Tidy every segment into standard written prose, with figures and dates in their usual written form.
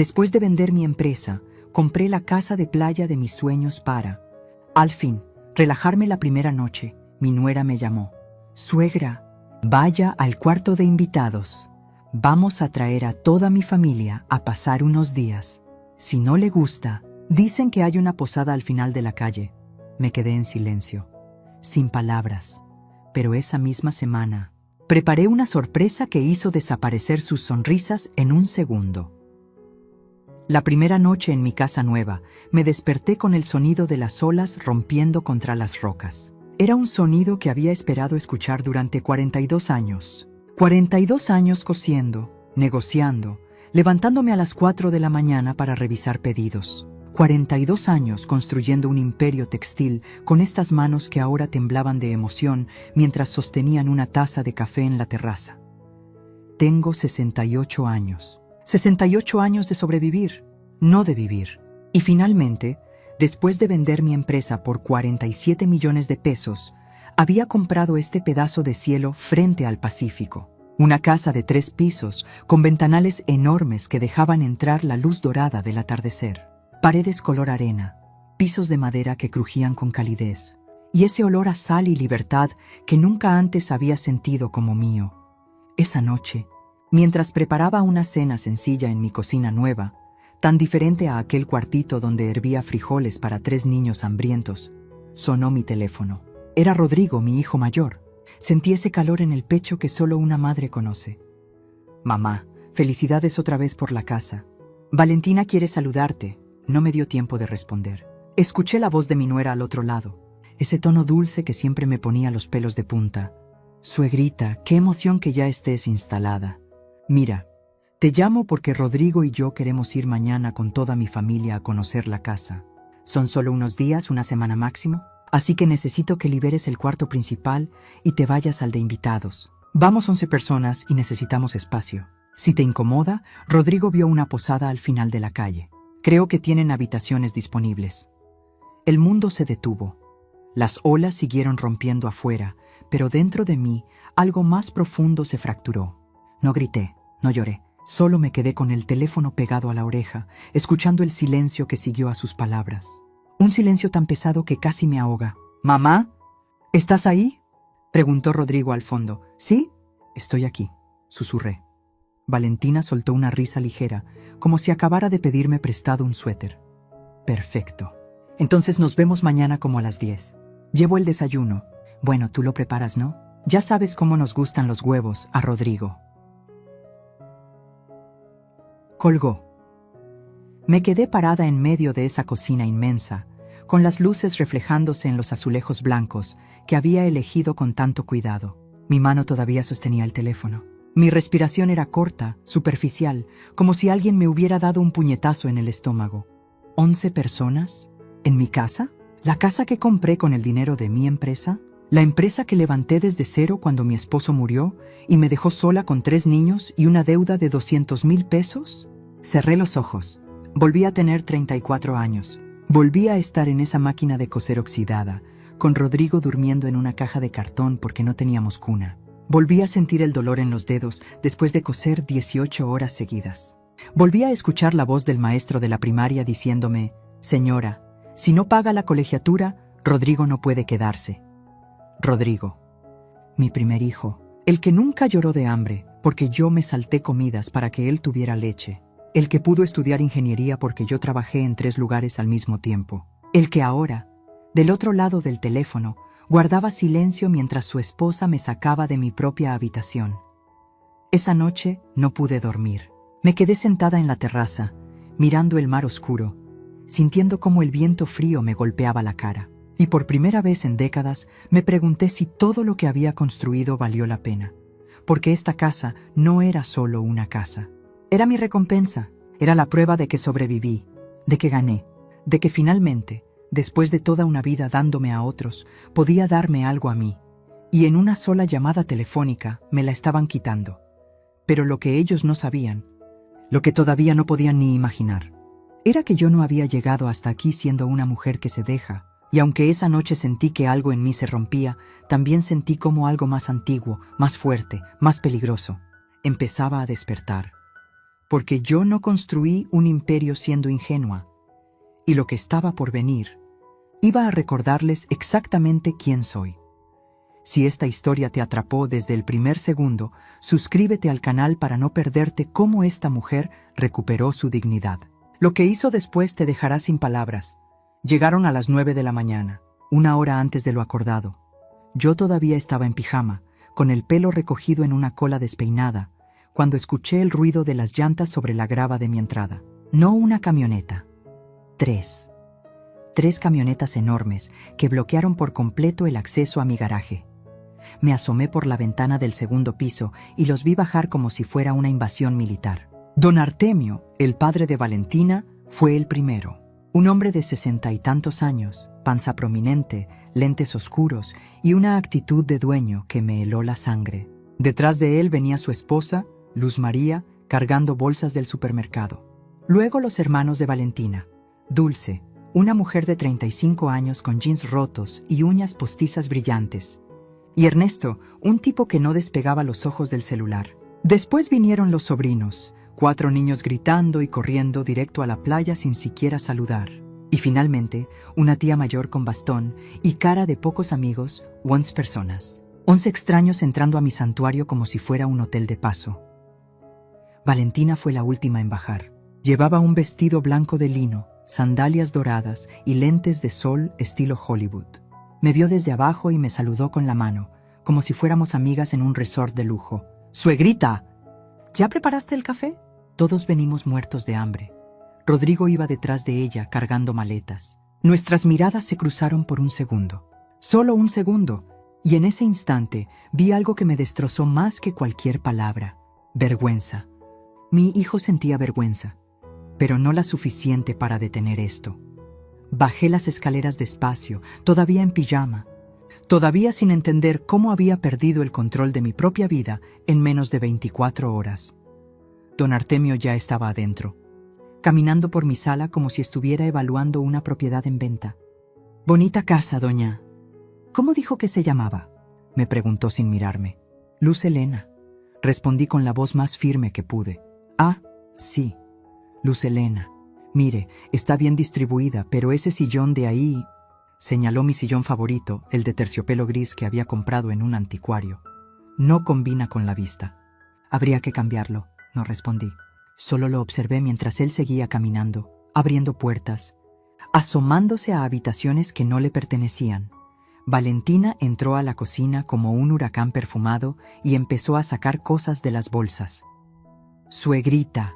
Después de vender mi empresa, compré la casa de playa de mis sueños para, al fin, relajarme la primera noche. Mi nuera me llamó. Suegra, vaya al cuarto de invitados. Vamos a traer a toda mi familia a pasar unos días. Si no le gusta, dicen que hay una posada al final de la calle. Me quedé en silencio, sin palabras. Pero esa misma semana, preparé una sorpresa que hizo desaparecer sus sonrisas en un segundo. La primera noche en mi casa nueva, me desperté con el sonido de las olas rompiendo contra las rocas. Era un sonido que había esperado escuchar durante 42 años. 42 años cosiendo, negociando, levantándome a las 4 de la mañana para revisar pedidos. 42 años construyendo un imperio textil con estas manos que ahora temblaban de emoción mientras sostenían una taza de café en la terraza. Tengo 68 años. 68 años de sobrevivir, no de vivir. Y finalmente, después de vender mi empresa por 47 millones de pesos, había comprado este pedazo de cielo frente al Pacífico. Una casa de 3 pisos, con ventanales enormes que dejaban entrar la luz dorada del atardecer. Paredes color arena, pisos de madera que crujían con calidez, y ese olor a sal y libertad que nunca antes había sentido como mío. Esa noche, mientras preparaba una cena sencilla en mi cocina nueva, tan diferente a aquel cuartito donde hervía frijoles para 3 niños hambrientos, sonó mi teléfono. Era Rodrigo, mi hijo mayor. Sentí ese calor en el pecho que solo una madre conoce. Mamá, felicidades otra vez por la casa. Valentina quiere saludarte. No me dio tiempo de responder. Escuché la voz de mi nuera al otro lado, ese tono dulce que siempre me ponía los pelos de punta. Suegrita, qué emoción que ya estés instalada. Mira, te llamo porque Rodrigo y yo queremos ir mañana con toda mi familia a conocer la casa. Son solo unos días, una semana máximo, así que necesito que liberes el cuarto principal y te vayas al de invitados. Vamos 11 personas y necesitamos espacio. Si te incomoda, Rodrigo vio una posada al final de la calle. Creo que tienen habitaciones disponibles. El mundo se detuvo. Las olas siguieron rompiendo afuera, pero dentro de mí algo más profundo se fracturó. No grité, no lloré. Solo me quedé con el teléfono pegado a la oreja, escuchando el silencio que siguió a sus palabras. Un silencio tan pesado que casi me ahoga. «¿Mamá? ¿Estás ahí?», preguntó Rodrigo al fondo. «¿Sí? Estoy aquí», susurré. Valentina soltó una risa ligera, como si acabara de pedirme prestado un suéter. «Perfecto. Entonces nos vemos mañana como a las 10. Llevo el desayuno. Bueno, tú lo preparas, ¿no? Ya sabes cómo nos gustan los huevos a Rodrigo». Colgó. Me quedé parada en medio de esa cocina inmensa, con las luces reflejándose en los azulejos blancos que había elegido con tanto cuidado. Mi mano todavía sostenía el teléfono. Mi respiración era corta, superficial, como si alguien me hubiera dado un puñetazo en el estómago. ¿11 personas? ¿En mi casa? ¿La casa que compré con el dinero de mi empresa? ¿La empresa que levanté desde cero cuando mi esposo murió y me dejó sola con 3 niños y una deuda de 200,000 pesos? Cerré los ojos. Volví a tener 34 años. Volví a estar en esa máquina de coser oxidada, con Rodrigo durmiendo en una caja de cartón porque no teníamos cuna. Volví a sentir el dolor en los dedos después de coser 18 horas seguidas. Volví a escuchar la voz del maestro de la primaria diciéndome: «Señora, si no paga la colegiatura, Rodrigo no puede quedarse». Rodrigo, mi primer hijo, el que nunca lloró de hambre porque yo me salté comidas para que él tuviera leche. El que pudo estudiar ingeniería porque yo trabajé en 3 lugares al mismo tiempo. El que ahora, del otro lado del teléfono, guardaba silencio mientras su esposa me sacaba de mi propia habitación. Esa noche no pude dormir. Me quedé sentada en la terraza, mirando el mar oscuro, sintiendo cómo el viento frío me golpeaba la cara. Y por primera vez en décadas me pregunté si todo lo que había construido valió la pena. Porque esta casa no era solo una casa. Era mi recompensa, era la prueba de que sobreviví, de que gané, de que finalmente, después de toda una vida dándome a otros, podía darme algo a mí. Y en una sola llamada telefónica me la estaban quitando. Pero lo que ellos no sabían, lo que todavía no podían ni imaginar, era que yo no había llegado hasta aquí siendo una mujer que se deja. Y aunque esa noche sentí que algo en mí se rompía, también sentí como algo más antiguo, más fuerte, más peligroso, empezaba a despertar. porque yo no construí un imperio siendo ingenua, y lo que estaba por venir iba a recordarles exactamente quién soy. Si esta historia te atrapó desde el primer segundo, suscríbete al canal para no perderte cómo esta mujer recuperó su dignidad. Lo que hizo después te dejará sin palabras. Llegaron a las 9 de la mañana, 1 hora antes de lo acordado. Yo todavía estaba en pijama, con el pelo recogido en una cola despeinada, cuando escuché el ruido de las llantas sobre la grava de mi entrada. No una camioneta. 3. 3 camionetas enormes que bloquearon por completo el acceso a mi garaje. Me asomé por la ventana del segundo piso y los vi bajar como si fuera una invasión militar. Don Artemio, el padre de Valentina, fue el primero. Un hombre de 60 y tantos años, panza prominente, lentes oscuros y una actitud de dueño que me heló la sangre. Detrás de él venía su esposa, Luz María, cargando bolsas del supermercado. Luego los hermanos de Valentina, Dulce, una mujer de 35 años con jeans rotos y uñas postizas brillantes, y Ernesto, un tipo que no despegaba los ojos del celular. Después vinieron los sobrinos, 4 niños gritando y corriendo directo a la playa sin siquiera saludar. Y finalmente, una tía mayor con bastón y cara de pocos amigos, 11 personas. 11 extraños entrando a mi santuario como si fuera un hotel de paso. Valentina fue la última en bajar. Llevaba un vestido blanco de lino, sandalias doradas y lentes de sol estilo Hollywood. Me vio desde abajo y me saludó con la mano, como si fuéramos amigas en un resort de lujo. ¡Suegrita! ¿Ya preparaste el café? Todos venimos muertos de hambre. Rodrigo iba detrás de ella cargando maletas. Nuestras miradas se cruzaron por un segundo. Solo un segundo. Y en ese instante vi algo que me destrozó más que cualquier palabra. Vergüenza. Mi hijo sentía vergüenza, pero no la suficiente para detener esto. Bajé las escaleras despacio, todavía en pijama, todavía sin entender cómo había perdido el control de mi propia vida en menos de 24 horas. Don Artemio ya estaba adentro, caminando por mi sala como si estuviera evaluando una propiedad en venta. «Bonita casa, doña». «¿Cómo dijo que se llamaba?», me preguntó sin mirarme. «Luz Helena», respondí con la voz más firme que pude. «Ah, sí, Luz Helena. Mire, está bien distribuida, pero ese sillón de ahí…», señaló mi sillón favorito, el de terciopelo gris que había comprado en un anticuario. «No combina con la vista». «Habría que cambiarlo», no respondí. Solo lo observé mientras él seguía caminando, abriendo puertas, asomándose a habitaciones que no le pertenecían. Valentina entró a la cocina como un huracán perfumado y empezó a sacar cosas de las bolsas. «Suegrita,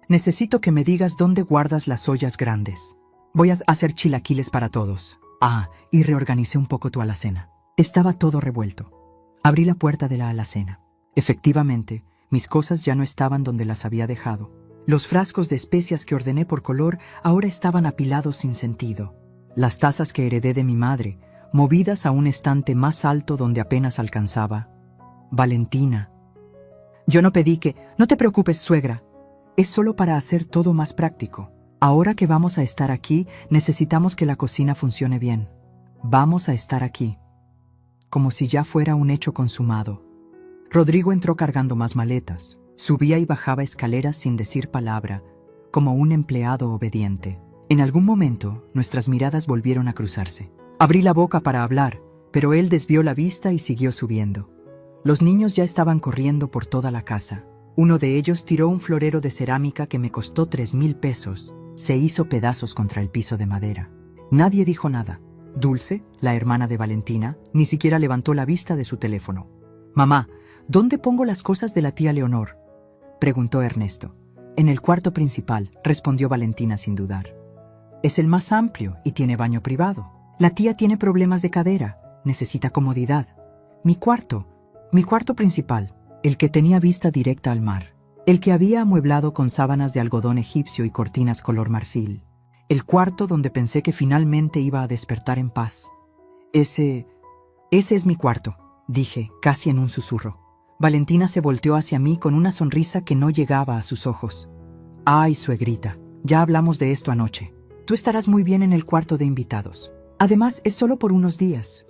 necesito que me digas dónde guardas las ollas grandes. Voy a hacer chilaquiles para todos. Ah, y reorganicé un poco tu alacena». Estaba todo revuelto. Abrí la puerta de la alacena. Efectivamente, mis cosas ya no estaban donde las había dejado. Los frascos de especias que ordené por color ahora estaban apilados sin sentido. Las tazas que heredé de mi madre, movidas a un estante más alto donde apenas alcanzaba. «Valentina, yo no pedí que…». «No te preocupes, suegra. Es solo para hacer todo más práctico. Ahora que vamos a estar aquí, necesitamos que la cocina funcione bien. Vamos a estar aquí». Como si ya fuera un hecho consumado. Rodrigo entró cargando más maletas. Subía y bajaba escaleras sin decir palabra, como un empleado obediente. En algún momento, nuestras miradas volvieron a cruzarse. Abrí la boca para hablar, pero él desvió la vista y siguió subiendo. Los niños ya estaban corriendo por toda la casa. Uno de ellos tiró un florero de cerámica que me costó 3,000 pesos. Se hizo pedazos contra el piso de madera. Nadie dijo nada. Dulce, la hermana de Valentina, ni siquiera levantó la vista de su teléfono. «Mamá, ¿dónde pongo las cosas de la tía Leonor?», preguntó Ernesto. «En el cuarto principal», respondió Valentina sin dudar. «Es el más amplio y tiene baño privado. La tía tiene problemas de cadera, necesita comodidad. Mi cuarto principal, el que tenía vista directa al mar, el que había amueblado con sábanas de algodón egipcio y cortinas color marfil, el cuarto donde pensé que finalmente iba a despertar en paz. Ese es mi cuarto», dije, casi en un susurro. Valentina se volteó hacia mí con una sonrisa que no llegaba a sus ojos. «Ay, suegrita, ya hablamos de esto anoche. Tú estarás muy bien en el cuarto de invitados. Además, es solo por unos días.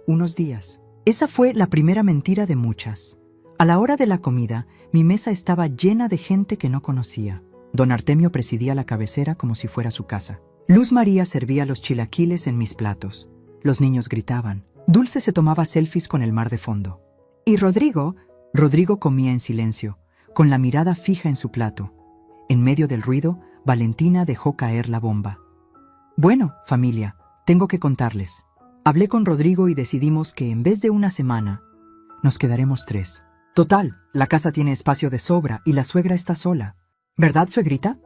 Esa fue la primera mentira de muchas. A la hora de la comida, mi mesa estaba llena de gente que no conocía. Don Artemio presidía la cabecera como si fuera su casa. Luz María servía los chilaquiles en mis platos. Los niños gritaban. Dulce se tomaba selfies con el mar de fondo. ¿Y Rodrigo? Rodrigo comía en silencio, con la mirada fija en su plato. En medio del ruido, Valentina dejó caer la bomba. Bueno, familia, tengo que contarles. Hablé con Rodrigo y decidimos que en vez de una semana, nos quedaremos 3. Total, la casa tiene espacio de sobra y la suegra está sola. ¿Verdad, suegrita?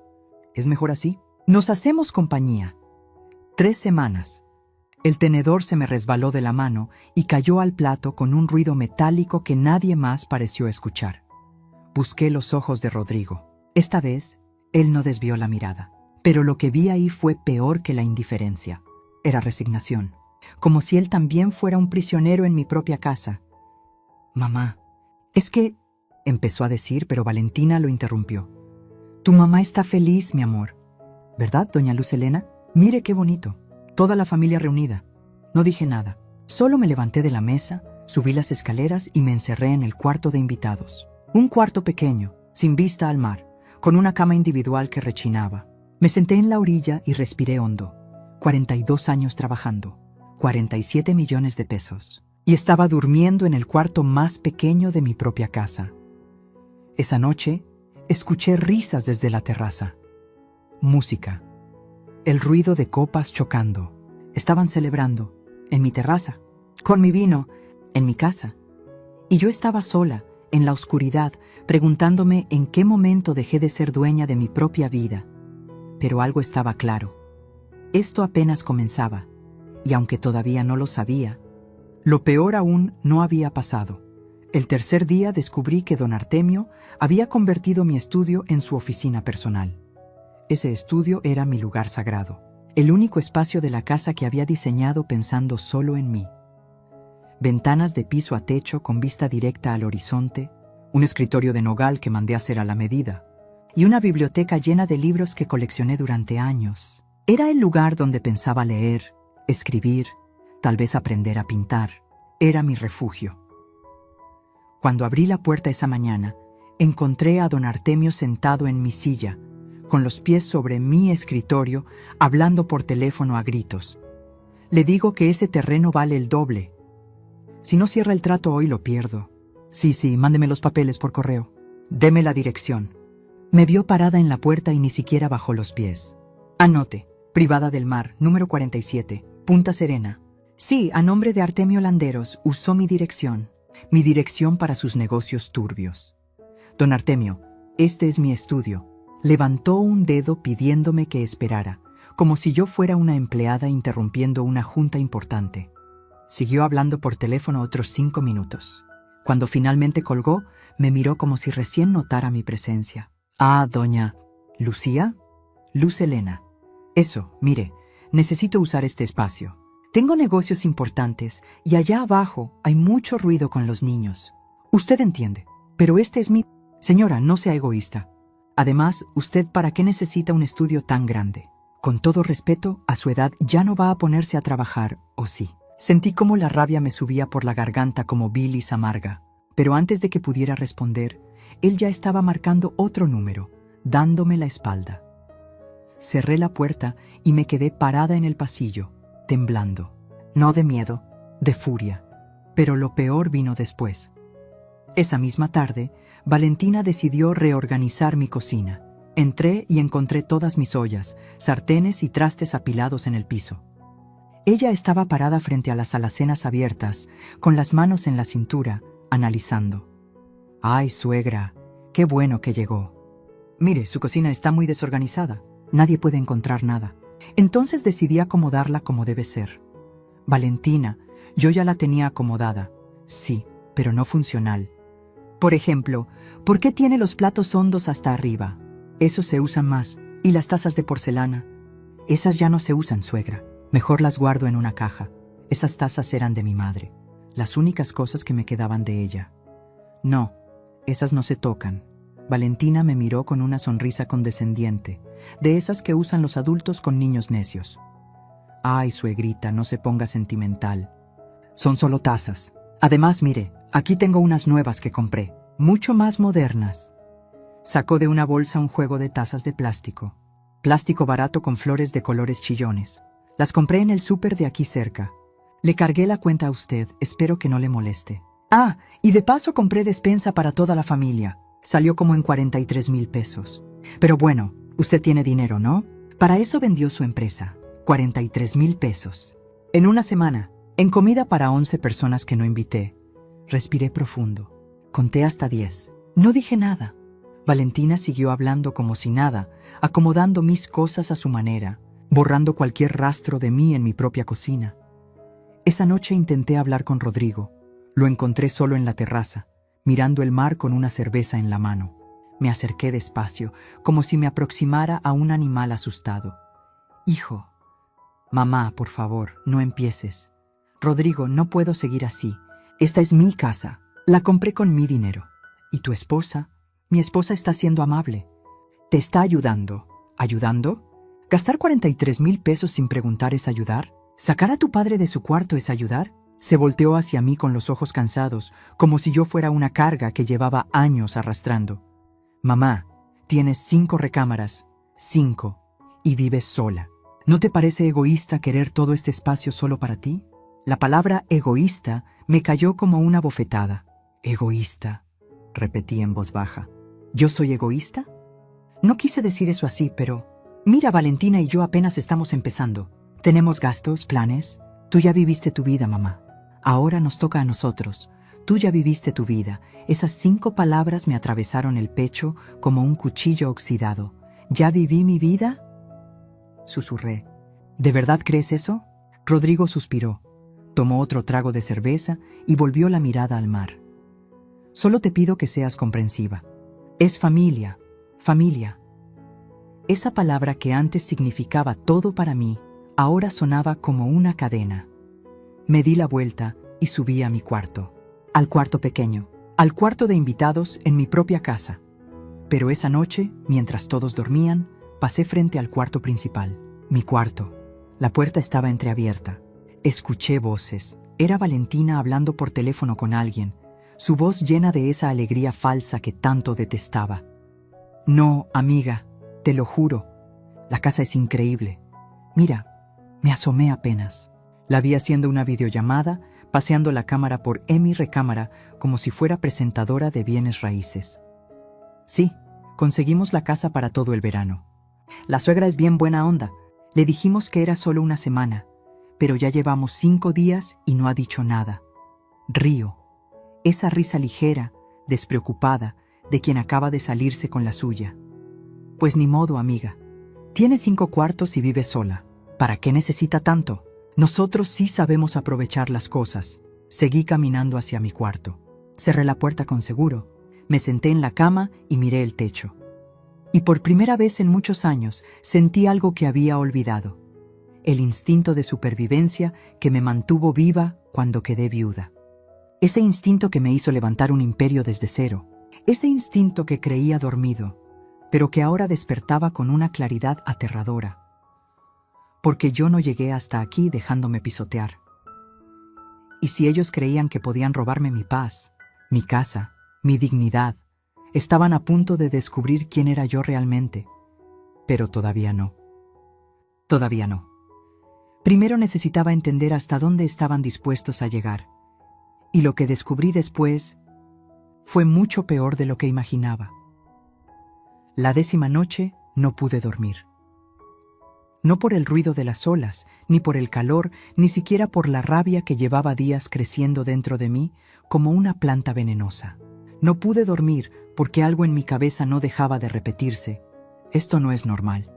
Es mejor así. Nos hacemos compañía. 3 semanas. El tenedor se me resbaló de la mano y cayó al plato con un ruido metálico que nadie más pareció escuchar. Busqué los ojos de Rodrigo. Esta vez, él no desvió la mirada. Pero lo que vi ahí fue peor que la indiferencia. Era resignación. Como si él también fuera un prisionero en mi propia casa. «Mamá, es que…», empezó a decir, pero Valentina lo interrumpió. «Tu mamá está feliz, mi amor. ¿Verdad, doña Luz Helena? Mire qué bonito. Toda la familia reunida». No dije nada. Solo me levanté de la mesa, subí las escaleras y me encerré en el cuarto de invitados. Un cuarto pequeño, sin vista al mar, con una cama individual que rechinaba. Me senté en la orilla y respiré hondo. 42 años trabajando. 47 millones de pesos. Y estaba durmiendo en el cuarto más pequeño de mi propia casa. Esa noche, escuché risas desde la terraza. Música. El ruido de copas chocando. Estaban celebrando, en mi terraza, con mi vino, en mi casa. Y yo estaba sola, en la oscuridad, preguntándome en qué momento dejé de ser dueña de mi propia vida. Pero algo estaba claro. Esto apenas comenzaba, y aunque todavía no lo sabía, lo peor aún no había pasado. El tercer día descubrí que don Artemio había convertido mi estudio en su oficina personal. Ese estudio era mi lugar sagrado, el único espacio de la casa que había diseñado pensando solo en mí. Ventanas de piso a techo con vista directa al horizonte, un escritorio de nogal que mandé hacer a la medida, y una biblioteca llena de libros que coleccioné durante años. Era el lugar donde pensaba leer, escribir, tal vez aprender a pintar. Era mi refugio. Cuando abrí la puerta esa mañana, encontré a don Artemio sentado en mi silla, con los pies sobre mi escritorio, hablando por teléfono a gritos. Le digo que ese terreno vale el doble. Si no cierra el trato hoy, lo pierdo. Sí, mándeme los papeles por correo. Deme la dirección. Me vio parada en la puerta y ni siquiera bajó los pies. Anote, Privada del Mar, número 47, Punta Serena. Sí, a nombre de Artemio Landeros, usó mi dirección para sus negocios turbios. Don Artemio, este es mi estudio. Levantó un dedo pidiéndome que esperara, como si yo fuera una empleada interrumpiendo una junta importante. Siguió hablando por teléfono otros 5 minutos. Cuando finalmente colgó, me miró como si recién notara mi presencia. Ah, doña Lucía, Luz Helena. Eso, mire, necesito usar este espacio. Tengo negocios importantes y allá abajo hay mucho ruido con los niños. Usted entiende, pero este es mi... Señora, no sea egoísta. Además, ¿usted para qué necesita un estudio tan grande? Con todo respeto, a su edad ya no va a ponerse a trabajar, ¿o sí? Sentí como la rabia me subía por la garganta como bilis amarga. Pero antes de que pudiera responder, él ya estaba marcando otro número, dándome la espalda. Cerré la puerta y me quedé parada en el pasillo, temblando. No de miedo, de furia. Pero lo peor vino después. Esa misma tarde, Valentina decidió reorganizar mi cocina. Entré y encontré todas mis ollas, sartenes y trastes apilados en el piso. Ella estaba parada frente a las alacenas abiertas, con las manos en la cintura, analizando. «Ay, suegra, qué bueno que llegó. Mire, su cocina está muy desorganizada. Nadie puede encontrar nada». Entonces decidí acomodarla como debe ser. Valentina, yo ya la tenía acomodada. Sí, pero no funcional. Por ejemplo, ¿por qué tiene los platos hondos hasta arriba? Esos se usan más. ¿Y las tazas de porcelana? Esas ya no se usan, suegra. Mejor las guardo en una caja. Esas tazas eran de mi madre. Las únicas cosas que me quedaban de ella. No, esas no se tocan. Valentina me miró con una sonrisa condescendiente, de esas que usan los adultos con niños necios. Ay, suegrita, no se ponga sentimental. Son solo tazas. Además, mire, aquí tengo unas nuevas que compré, mucho más modernas. Sacó de una bolsa un juego de tazas de plástico. Plástico barato con flores de colores chillones. Las compré en el súper de aquí cerca. Le cargué la cuenta a usted, espero que no le moleste. Ah, y de paso compré despensa para toda la familia. Salió como en 43,000 pesos. Pero bueno, usted tiene dinero, ¿no? Para eso vendió su empresa. 43,000 pesos. En una semana, en comida para 11 personas que no invité. Respiré profundo. Conté hasta 10. No dije nada. Valentina siguió hablando como si nada, acomodando mis cosas a su manera, borrando cualquier rastro de mí en mi propia cocina. Esa noche intenté hablar con Rodrigo. Lo encontré solo en la terraza, mirando el mar con una cerveza en la mano. Me acerqué despacio, como si me aproximara a un animal asustado. Hijo. Mamá, por favor, no empieces. Rodrigo, no puedo seguir así. Esta es mi casa. La compré con mi dinero. ¿Y tu esposa? Mi esposa está siendo amable. Te está ayudando. ¿Ayudando? ¿Gastar 43,000 pesos sin preguntar es ayudar? ¿Sacar a tu padre de su cuarto es ayudar? Se volteó hacia mí con los ojos cansados, como si yo fuera una carga que llevaba años arrastrando. Mamá, tienes 5 recámaras, 5, y vives sola. ¿No te parece egoísta querer todo este espacio solo para ti? La palabra egoísta me cayó como una bofetada. Egoísta, repetí en voz baja. ¿Yo soy egoísta? No quise decir eso así, pero... Mira, Valentina y yo apenas estamos empezando. Tenemos gastos, planes. Tú ya viviste tu vida, mamá. Ahora nos toca a nosotros. Tú ya viviste tu vida. Esas 5 palabras me atravesaron el pecho como un cuchillo oxidado. ¿Ya viví mi vida? Susurré. ¿De verdad crees eso? Rodrigo suspiró. Tomó otro trago de cerveza y volvió la mirada al mar. Solo te pido que seas comprensiva. Es familia, familia. Esa palabra que antes significaba todo para mí, ahora sonaba como una cadena. Me di la vuelta y subí a mi cuarto. Al cuarto pequeño, al cuarto de invitados en mi propia casa. Pero esa noche, mientras todos dormían, pasé frente al cuarto principal. Mi cuarto. La puerta estaba entreabierta. Escuché voces. Era Valentina hablando por teléfono con alguien, su voz llena de esa alegría falsa que tanto detestaba. No, amiga, te lo juro. La casa es increíble. Mira, me asomé apenas. La vi haciendo una videollamada, paseando la cámara por mi recámara como si fuera presentadora de bienes raíces. Sí, conseguimos la casa para todo el verano. La suegra es bien buena onda. Le dijimos que era solo una semana, pero ya llevamos 5 días y no ha dicho nada. Río. Esa risa ligera, despreocupada, de quien acaba de salirse con la suya. Pues ni modo, amiga. Tiene 5 cuartos y vive sola. ¿Para qué necesita tanto? Nosotros sí sabemos aprovechar las cosas. Seguí caminando hacia mi cuarto. Cerré la puerta con seguro. Me senté en la cama y miré el techo. Y por primera vez en muchos años sentí algo que había olvidado. El instinto de supervivencia que me mantuvo viva cuando quedé viuda. Ese instinto que me hizo levantar un imperio desde cero. Ese instinto que creía dormido, pero que ahora despertaba con una claridad aterradora. Porque yo no llegué hasta aquí dejándome pisotear. Y si ellos creían que podían robarme mi paz, mi casa, mi dignidad, estaban a punto de descubrir quién era yo realmente. Pero todavía no. Todavía no. Primero necesitaba entender hasta dónde estaban dispuestos a llegar. Y lo que descubrí después fue mucho peor de lo que imaginaba. La 10ª noche no pude dormir. No por el ruido de las olas, ni por el calor, ni siquiera por la rabia que llevaba días creciendo dentro de mí como una planta venenosa. No pude dormir porque algo en mi cabeza no dejaba de repetirse. Esto no es normal.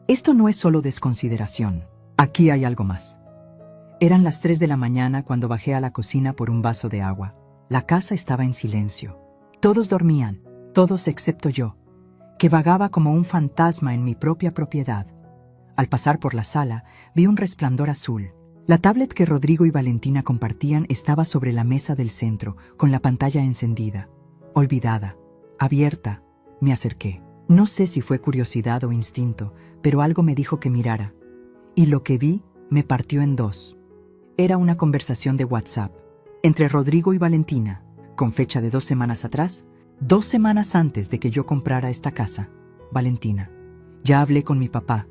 Esto no es solo desconsideración. Aquí hay algo más. Eran las 3 de la mañana cuando bajé a la cocina por un vaso de agua. La casa estaba en silencio. Todos dormían, todos excepto yo, que vagaba como un fantasma en mi propia propiedad. Al pasar por la sala, vi un resplandor azul. La tablet que Rodrigo y Valentina compartían estaba sobre la mesa del centro, con la pantalla encendida. Olvidada, abierta, me acerqué. No sé si fue curiosidad o instinto, pero algo me dijo que mirara. Y lo que vi me partió en 2. Era una conversación de WhatsApp entre Rodrigo y Valentina, con fecha de 2 semanas atrás, 2 semanas antes de que yo comprara esta casa, Valentina, ya hablé con mi papá.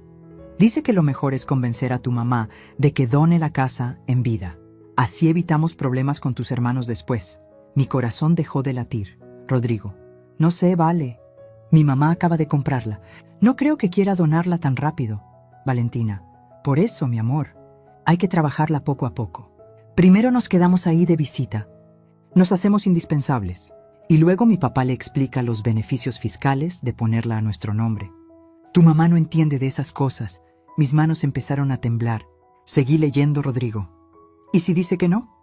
Dice que lo mejor es convencer a tu mamá de que done la casa en vida. Así evitamos problemas con tus hermanos después. Mi corazón dejó de latir. Rodrigo: no sé, Vale. Mi mamá acaba de comprarla. No creo que quiera donarla tan rápido. Valentina: por eso, mi amor, hay que trabajarla poco a poco. Primero nos quedamos ahí de visita. Nos hacemos indispensables. Y luego mi papá le explica los beneficios fiscales de ponerla a nuestro nombre. Tu mamá no entiende de esas cosas. Mis manos empezaron a temblar. Seguí leyendo, Rodrigo. ¿Y si dice que no?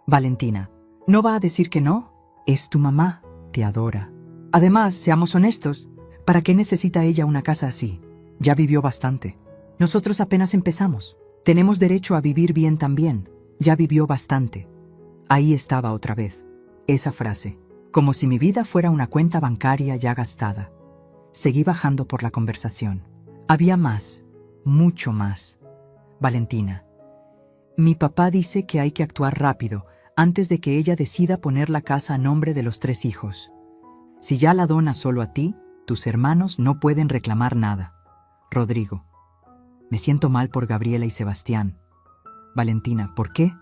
Valentina: no va a decir que no. Es tu mamá. Te adora. Además, seamos honestos, ¿para qué necesita ella una casa así? Ya vivió bastante. Nosotros apenas empezamos. Tenemos derecho a vivir bien también. Ya vivió bastante. Ahí estaba otra vez. Esa frase. Como si mi vida fuera una cuenta bancaria ya gastada. Seguí bajando por la conversación. Había más. Mucho más. Valentina: mi papá dice que hay que actuar rápido antes de que ella decida poner la casa a nombre de los 3 hijos. Si ya la dona solo a ti, tus hermanos no pueden reclamar nada. Rodrigo: me siento mal por Gabriela y Sebastián. Valentina: ¿por qué?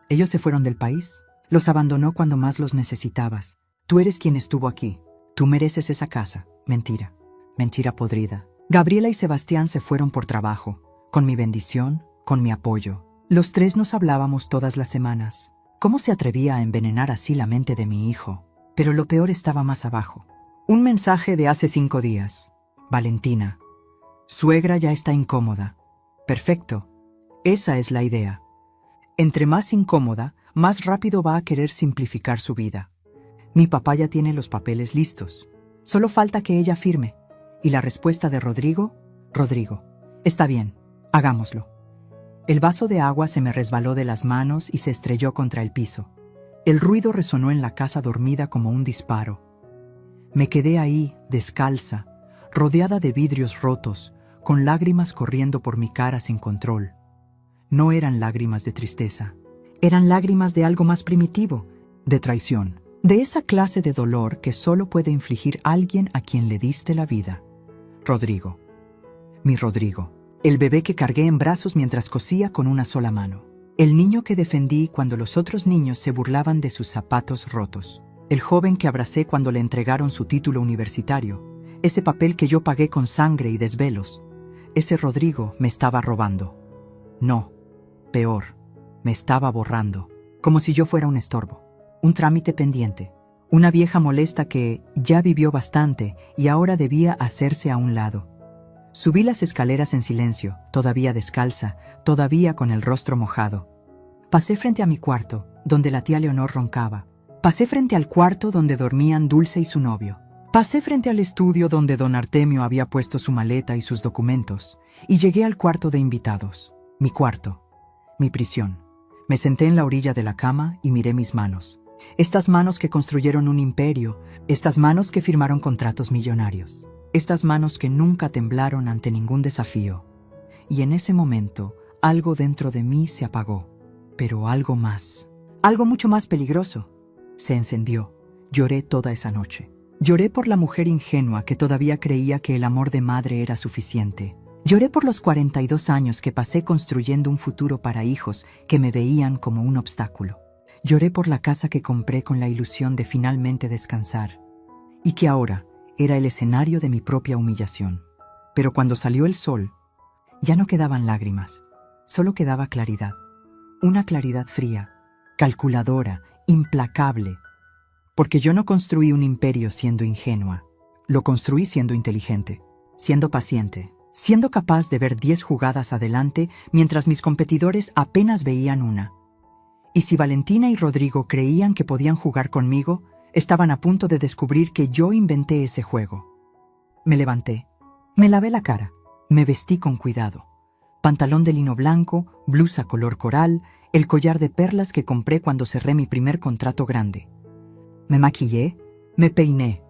Ellos se fueron del país. Los abandonó cuando más los necesitabas. Tú eres quien estuvo aquí. Tú mereces esa casa. Mentira. Mentira podrida. Gabriela y Sebastián se fueron por trabajo, con mi bendición, con mi apoyo. Los 3 nos hablábamos todas las semanas. ¿Cómo se atrevía a envenenar así la mente de mi hijo? Pero lo peor estaba más abajo. Un mensaje de hace 5 días. Valentina: suegra ya está incómoda. Perfecto. Esa es la idea. Entre más incómoda, más rápido va a querer simplificar su vida. Mi papá ya tiene los papeles listos. Solo falta que ella firme. Y la respuesta de Rodrigo: Rodrigo: está bien, hagámoslo. El vaso de agua se me resbaló de las manos y se estrelló contra el piso. El ruido resonó en la casa dormida como un disparo. Me quedé ahí, descalza, rodeada de vidrios rotos, con lágrimas corriendo por mi cara sin control. No eran lágrimas de tristeza. Eran lágrimas de algo más primitivo, de traición. De esa clase de dolor que solo puede infligir alguien a quien le diste la vida. Rodrigo. Mi Rodrigo. El bebé que cargué en brazos mientras cosía con una sola mano. El niño que defendí cuando los otros niños se burlaban de sus zapatos rotos. El joven que abracé cuando le entregaron su título universitario. Ese papel que yo pagué con sangre y desvelos. Ese Rodrigo me estaba robando. No, peor, me estaba borrando. Como si yo fuera un estorbo. Un trámite pendiente. Una vieja molesta que ya vivió bastante y ahora debía hacerse a un lado. Subí las escaleras en silencio, todavía descalza, todavía con el rostro mojado. Pasé frente a mi cuarto, donde la tía Leonor roncaba. Pasé frente al cuarto donde dormían Dulce y su novio. Pasé frente al estudio donde don Artemio había puesto su maleta y sus documentos, y llegué al cuarto de invitados. Mi cuarto, mi prisión. Me senté en la orilla de la cama y miré mis manos. Estas manos que construyeron un imperio, estas manos que firmaron contratos millonarios. Estas manos que nunca temblaron ante ningún desafío. Y en ese momento, algo dentro de mí se apagó. Pero algo más. Algo mucho más peligroso. Se encendió. Lloré toda esa noche. Lloré por la mujer ingenua que todavía creía que el amor de madre era suficiente. Lloré por los 42 años que pasé construyendo un futuro para hijos que me veían como un obstáculo. Lloré por la casa que compré con la ilusión de finalmente descansar. Y que ahora era el escenario de mi propia humillación. Pero cuando salió el sol, ya no quedaban lágrimas, solo quedaba claridad. Una claridad fría, calculadora, implacable. Porque yo no construí un imperio siendo ingenua. Lo construí siendo inteligente, siendo paciente, siendo capaz de ver 10 jugadas adelante mientras mis competidores apenas veían una. Y si Valentina y Rodrigo creían que podían jugar conmigo, estaban a punto de descubrir que yo inventé ese juego. Me levanté, me lavé la cara, me vestí con cuidado. Pantalón de lino blanco, blusa color coral, el collar de perlas que compré cuando cerré mi primer contrato grande. Me maquillé, me peiné.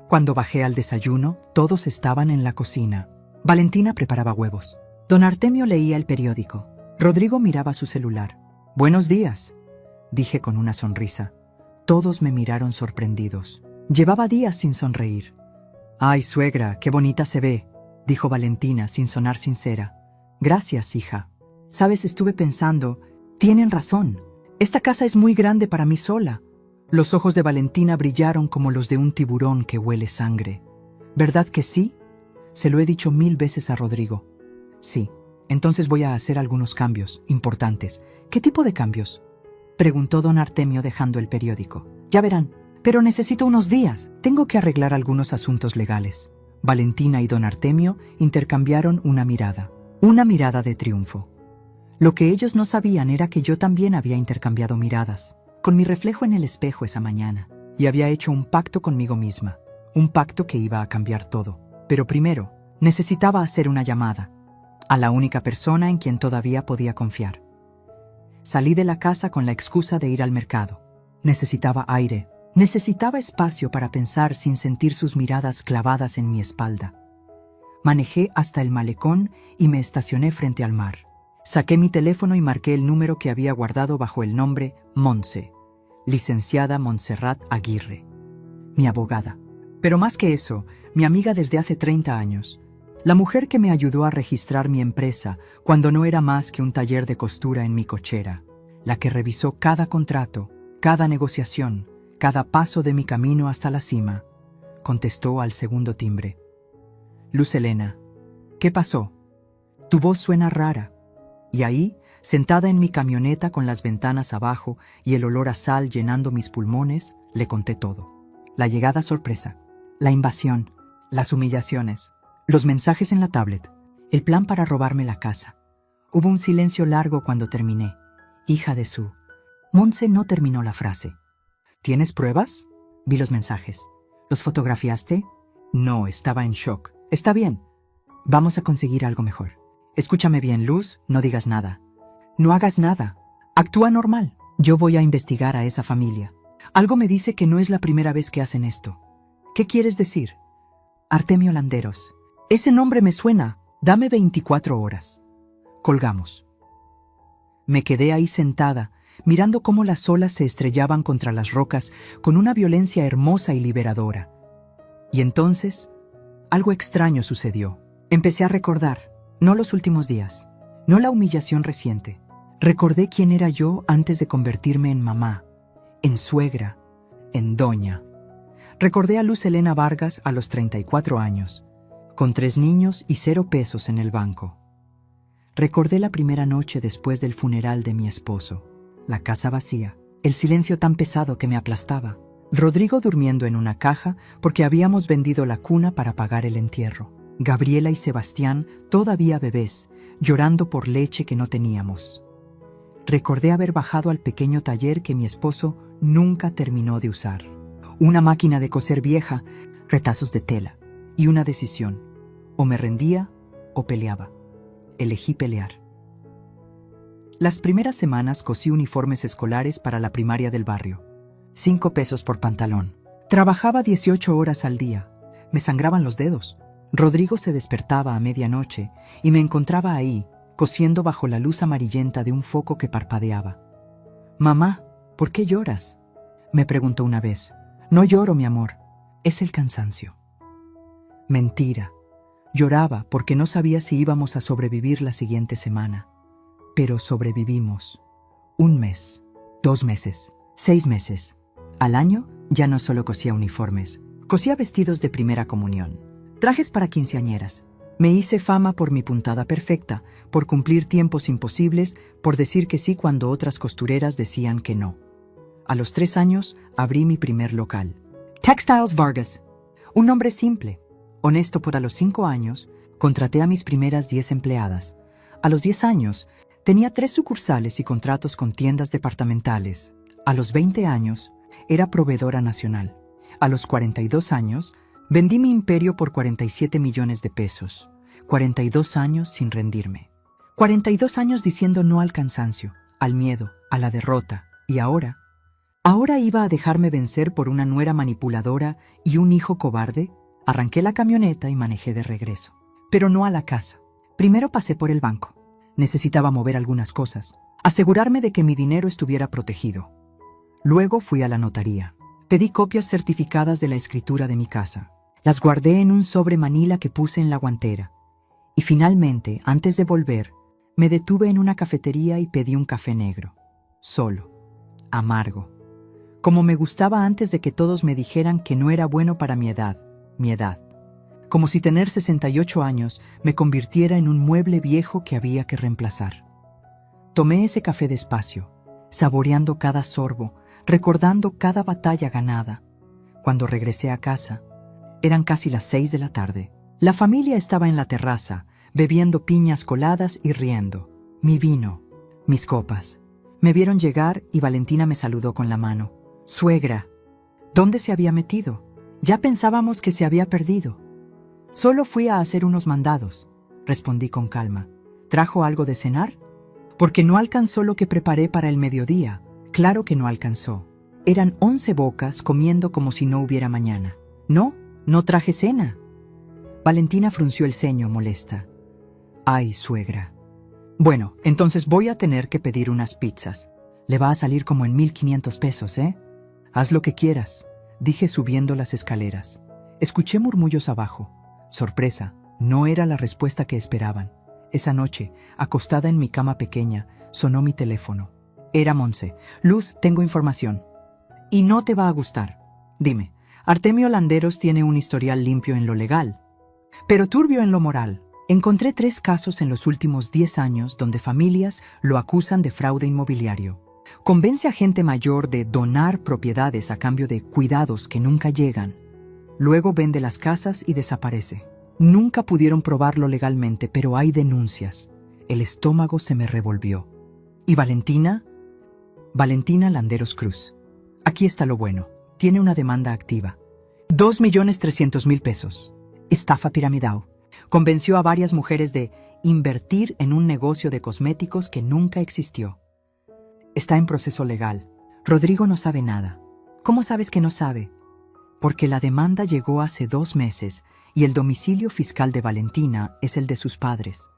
Cuando bajé al desayuno, todos estaban en la cocina. Valentina preparaba huevos. Don Artemio leía el periódico. Rodrigo miraba su celular. «Buenos días», dije con una sonrisa. Todos me miraron sorprendidos. Llevaba días sin sonreír. «Ay, suegra, qué bonita se ve», dijo Valentina sin sonar sincera. «Gracias, hija. Sabes, estuve pensando, tienen razón. Esta casa es muy grande para mí sola». Los ojos de Valentina brillaron como los de un tiburón que huele sangre. «¿Verdad que sí?» Se lo he dicho 1000 veces a Rodrigo. «Sí, entonces voy a hacer algunos cambios importantes». «¿Qué tipo de cambios?», preguntó don Artemio dejando el periódico. «Ya verán, pero necesito unos días. Tengo que arreglar algunos asuntos legales». Valentina y don Artemio intercambiaron una mirada de triunfo. Lo que ellos no sabían era que yo también había intercambiado miradas, con mi reflejo en el espejo esa mañana, y había hecho un pacto conmigo misma, un pacto que iba a cambiar todo. Pero primero, necesitaba hacer una llamada a la única persona en quien todavía podía confiar. Salí de la casa con la excusa de ir al mercado. Necesitaba aire, necesitaba espacio para pensar sin sentir sus miradas clavadas en mi espalda. Manejé hasta el malecón y me estacioné frente al mar. Saqué mi teléfono y marqué el número que había guardado bajo el nombre Montse, licenciada Montserrat Aguirre, mi abogada. Pero más que eso, mi amiga desde hace 30 años. La mujer que me ayudó a registrar mi empresa cuando no era más que un taller de costura en mi cochera. La que revisó cada contrato, cada negociación, cada paso de mi camino hasta la cima. Contestó al segundo timbre. «Luz Helena, ¿qué pasó? Tu voz suena rara». Y ahí, sentada en mi camioneta con las ventanas abajo y el olor a sal llenando mis pulmones, le conté todo. La llegada sorpresa, la invasión, las humillaciones, los mensajes en la tablet, el plan para robarme la casa. Hubo un silencio largo cuando terminé. «Hija de su...». Montse no terminó la frase. «¿Tienes pruebas?». Vi los mensajes. «¿Los fotografiaste?». No, estaba en shock. «Está bien. Vamos a conseguir algo mejor. Escúchame bien, Luz, no digas nada. No hagas nada. Actúa normal. Yo voy a investigar a esa familia. Algo me dice que no es la primera vez que hacen esto». «¿Qué quieres decir?». «Artemio Landeros. Ese nombre me suena. Dame 24 horas». Colgamos. Me quedé ahí sentada, mirando cómo las olas se estrellaban contra las rocas con una violencia hermosa y liberadora. Y entonces, algo extraño sucedió. Empecé a recordar, no los últimos días, no la humillación reciente. Recordé quién era yo antes de convertirme en mamá, en suegra, en doña. Recordé a Luz Helena Vargas a los 34 años, con 3 niños y 0 pesos en el banco. Recordé la primera noche después del funeral de mi esposo, la casa vacía, el silencio tan pesado que me aplastaba, Rodrigo durmiendo en una caja porque habíamos vendido la cuna para pagar el entierro, Gabriela y Sebastián todavía bebés, llorando por leche que no teníamos. Recordé haber bajado al pequeño taller que mi esposo nunca terminó de usar. Una máquina de coser vieja, retazos de tela y una decisión. O me rendía o peleaba. Elegí pelear. Las primeras semanas cosí uniformes escolares para la primaria del barrio. 5 pesos por pantalón. Trabajaba 18 horas al día. Me sangraban los dedos. Rodrigo se despertaba a medianoche y me encontraba ahí, cosiendo bajo la luz amarillenta de un foco que parpadeaba. «Mamá, ¿por qué lloras?», me preguntó una vez. «No lloro, mi amor. Es el cansancio». Mentira. Lloraba porque no sabía si íbamos a sobrevivir la siguiente semana. Pero sobrevivimos. 1 mes, 2 meses, 6 meses. Al año ya no solo cosía uniformes, cosía vestidos de primera comunión, trajes para quinceañeras. Me hice fama por mi puntada perfecta, por cumplir tiempos imposibles, por decir que sí cuando otras costureras decían que no. A los 3 años abrí mi primer local. Textiles Vargas. Un nombre simple, honesto. Por a los 5 años, contraté a mis primeras 10 empleadas. A los 10 años, tenía 3 sucursales y contratos con tiendas departamentales. A los 20 años, era proveedora nacional. A los 42 años, vendí mi imperio por 47 millones de pesos. 42 años sin rendirme. 42 años diciendo no al cansancio, al miedo, a la derrota. Y ahora iba a dejarme vencer por una nuera manipuladora y un hijo cobarde. Arranqué la camioneta y manejé de regreso. Pero no a la casa. Primero pasé por el banco. Necesitaba mover algunas cosas, asegurarme de que mi dinero estuviera protegido. Luego fui a la notaría. Pedí copias certificadas de la escritura de mi casa. Las guardé en un sobre manila que puse en la guantera. Y finalmente, antes de volver, me detuve en una cafetería y pedí un café negro. Solo. Amargo. Como me gustaba antes de que todos me dijeran que no era bueno para mi edad. Como si tener 68 años me convirtiera en un mueble viejo que había que reemplazar. Tomé ese café despacio, saboreando cada sorbo, recordando cada batalla ganada. Cuando regresé a casa, eran casi las 6 de la tarde. La familia estaba en la terraza, bebiendo piñas coladas y riendo. Mi vino, mis copas. Me vieron llegar y Valentina me saludó con la mano. «Suegra, ¿dónde se había metido? Ya pensábamos que se había perdido». «Solo fui a hacer unos mandados», respondí con calma. «¿Trajo algo de cenar?» «Porque no alcanzó lo que preparé para el mediodía». Claro que no alcanzó. Eran 11 bocas comiendo como si no hubiera mañana. No traje cena». Valentina frunció el ceño molesta. «Ay, suegra. Bueno, entonces voy a tener que pedir unas pizzas. Le va a salir como en 1,500 pesos, ¿eh? Haz lo que quieras», dije subiendo las escaleras. Escuché murmullos abajo. Sorpresa, no era la respuesta que esperaban. Esa noche, acostada en mi cama pequeña, sonó mi teléfono. Era Monse. «Luz, tengo información. Y no te va a gustar. Dime, Artemio Landeros tiene un historial limpio en lo legal, pero turbio en lo moral. Encontré 3 casos en los últimos 10 años donde familias lo acusan de fraude inmobiliario. Convence a gente mayor de donar propiedades a cambio de cuidados que nunca llegan. Luego vende las casas y desaparece. Nunca pudieron probarlo legalmente, pero hay denuncias». El estómago se me revolvió. «¿Y Valentina?» «Valentina Landeros Cruz. Aquí está lo bueno. Tiene una demanda activa. 2,300,000 pesos. Estafa piramidal. Convenció a varias mujeres de invertir en un negocio de cosméticos que nunca existió. Está en proceso legal. Rodrigo no sabe nada». «¿Cómo sabes que no sabe?» «Porque la demanda llegó hace 2 meses y el domicilio fiscal de Valentina es el de sus padres,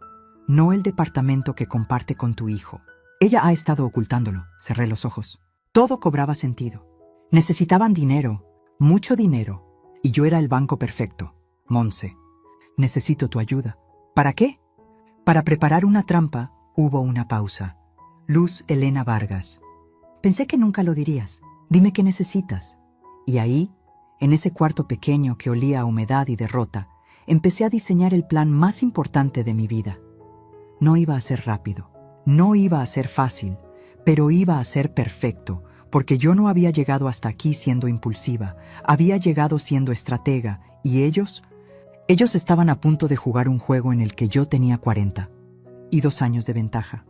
no el departamento que comparte con tu hijo. Ella ha estado ocultándolo». Cerré los ojos. Todo cobraba sentido. Necesitaban dinero, mucho dinero, y yo era el banco perfecto. «Monse, necesito tu ayuda». «¿Para qué?» «Para preparar una trampa». Hubo una pausa. «Luz Elena Vargas. Pensé que nunca lo dirías. Dime qué necesitas». Y ahí, en ese cuarto pequeño que olía a humedad y derrota, empecé a diseñar el plan más importante de mi vida. No iba a ser rápido, no iba a ser fácil, pero iba a ser perfecto, porque yo no había llegado hasta aquí siendo impulsiva, había llegado siendo estratega, y ellos estaban a punto de jugar un juego en el que yo tenía 40 y 2 años de ventaja.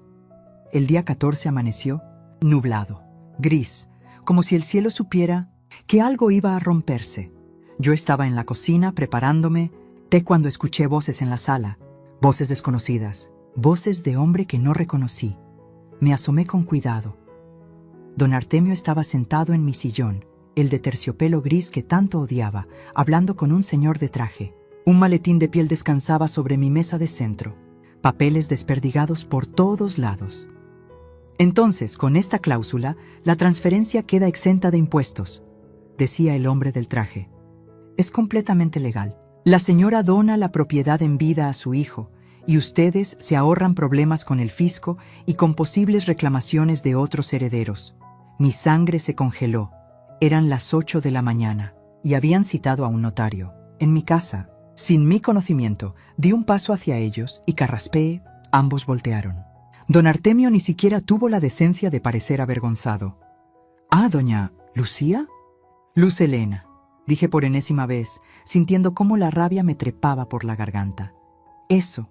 El día 14 amaneció nublado, gris, como si el cielo supiera que algo iba a romperse. Yo estaba en la cocina preparándome té cuando escuché voces en la sala, voces desconocidas, voces de hombre que no reconocí. Me asomé con cuidado. Don Artemio estaba sentado en mi sillón, el de terciopelo gris que tanto odiaba, hablando con un señor de traje. Un maletín de piel descansaba sobre mi mesa de centro, papeles desperdigados por todos lados. «Entonces, con esta cláusula, la transferencia queda exenta de impuestos», decía el hombre del traje. «Es completamente legal. La señora dona la propiedad en vida a su hijo, y ustedes se ahorran problemas con el fisco y con posibles reclamaciones de otros herederos». Mi sangre se congeló. Eran las 8 de la mañana, y habían citado a un notario. En mi casa, sin mi conocimiento, di un paso hacia ellos y carraspeé. Ambos voltearon. Don Artemio ni siquiera tuvo la decencia de parecer avergonzado. «Ah, doña Lucía». «Luz Elena», dije por enésima vez, sintiendo cómo la rabia me trepaba por la garganta. «Eso.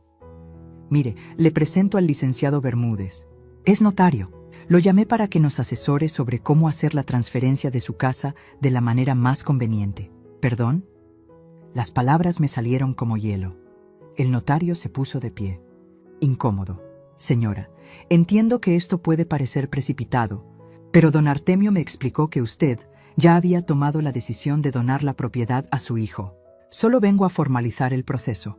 Mire, le presento al licenciado Bermúdez. Es notario. Lo llamé para que nos asesore sobre cómo hacer la transferencia de su casa de la manera más conveniente». «¿Perdón?» Las palabras me salieron como hielo. El notario se puso de pie. Incómodo. «Señora, entiendo que esto puede parecer precipitado, pero don Artemio me explicó que usted ya había tomado la decisión de donar la propiedad a su hijo. Solo vengo a formalizar el proceso».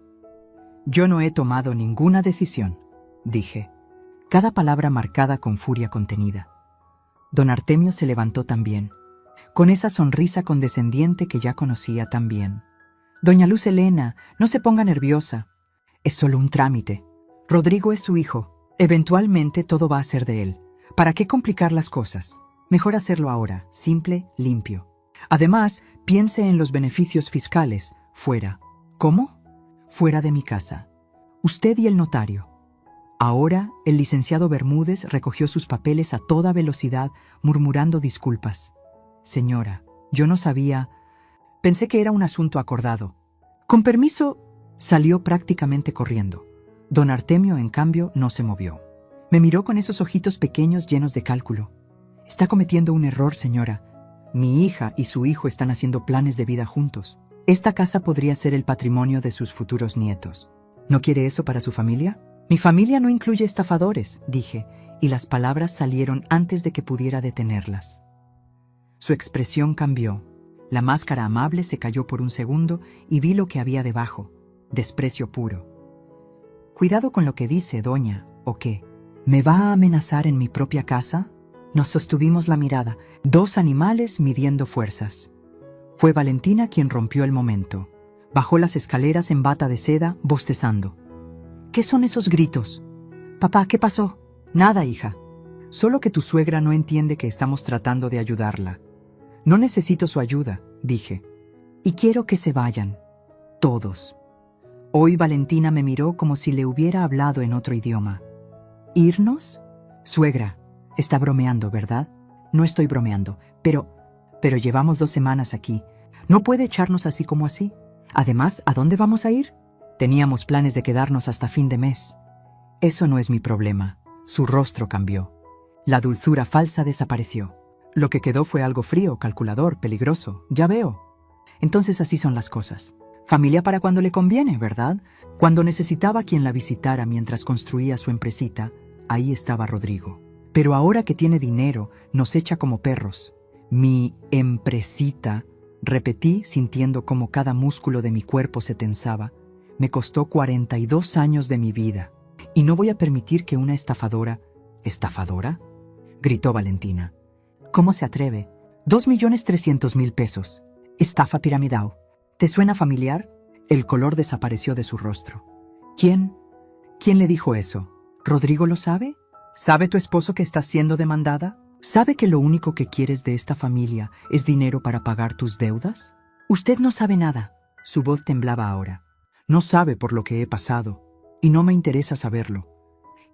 «Yo no he tomado ninguna decisión», dije, cada palabra marcada con furia contenida. Don Artemio se levantó también. con esa sonrisa condescendiente que ya conocía tan bien. Doña Luz Helena, no se ponga nerviosa. Es solo un trámite. Rodrigo es su hijo. Eventualmente todo va a ser de él. ¿Para qué complicar las cosas? Mejor hacerlo ahora, simple, limpio. Además, piense en los beneficios fiscales. Fuera. ¿Cómo? Fuera de mi casa. Usted y el notario. Ahora, el licenciado Bermúdez recogió sus papeles a toda velocidad, murmurando disculpas. Señora, yo no sabía. Pensé que era un asunto acordado. Con permiso, salió prácticamente corriendo. Don Artemio, en cambio, no se movió. Me miró con esos ojitos pequeños llenos de cálculo. Está cometiendo un error, señora. Mi hija y su hijo están haciendo planes de vida juntos. Esta casa podría ser el patrimonio de sus futuros nietos. ¿No quiere eso para su familia? Mi familia no incluye estafadores, dije, y las palabras salieron antes de que pudiera detenerlas. Su expresión cambió. La máscara amable se cayó por un segundo y vi lo que había debajo. Desprecio puro. Cuidado con lo que dice, doña, ¿o qué? ¿Me va a amenazar en mi propia casa? Nos sostuvimos la mirada, dos animales midiendo fuerzas. Fue Valentina quien rompió el momento. Bajó las escaleras en bata de seda, bostezando. ¿Qué son esos gritos? Papá, ¿qué pasó? Nada, hija. Solo que tu suegra no entiende que estamos tratando de ayudarla. No necesito su ayuda, dije. Y quiero que se vayan. Todos. Hoy Valentina me miró como si le hubiera hablado en otro idioma. ¿Irnos? Suegra, está bromeando, ¿verdad? No estoy bromeando, pero llevamos 2 semanas aquí. ¿No puede echarnos así como así? Además, ¿a dónde vamos a ir? Teníamos planes de quedarnos hasta fin de mes. Eso no es mi problema. Su rostro cambió. La dulzura falsa desapareció. Lo que quedó fue algo frío, calculador, peligroso. Ya veo. Entonces así son las cosas. Familia para cuando le conviene, ¿verdad? Cuando necesitaba quien la visitara mientras construía su empresita, ahí estaba Rodrigo. Pero ahora que tiene dinero, nos echa como perros. Mi empresita, repetí sintiendo cómo cada músculo de mi cuerpo se tensaba. Me costó 42 años de mi vida. Y no voy a permitir que una estafadora... ¿Estafadora? Gritó Valentina. ¿Cómo se atreve? 2.300.000 pesos. Estafa piramidal. ¿Te suena familiar? El color desapareció de su rostro. ¿Quién? ¿Quién le dijo eso? ¿Rodrigo lo sabe? ¿Sabe tu esposo que estás siendo demandada? ¿Sabe que lo único que quieres de esta familia es dinero para pagar tus deudas? Usted no sabe nada. Su voz temblaba ahora. No sabe por lo que he pasado, y no me interesa saberlo.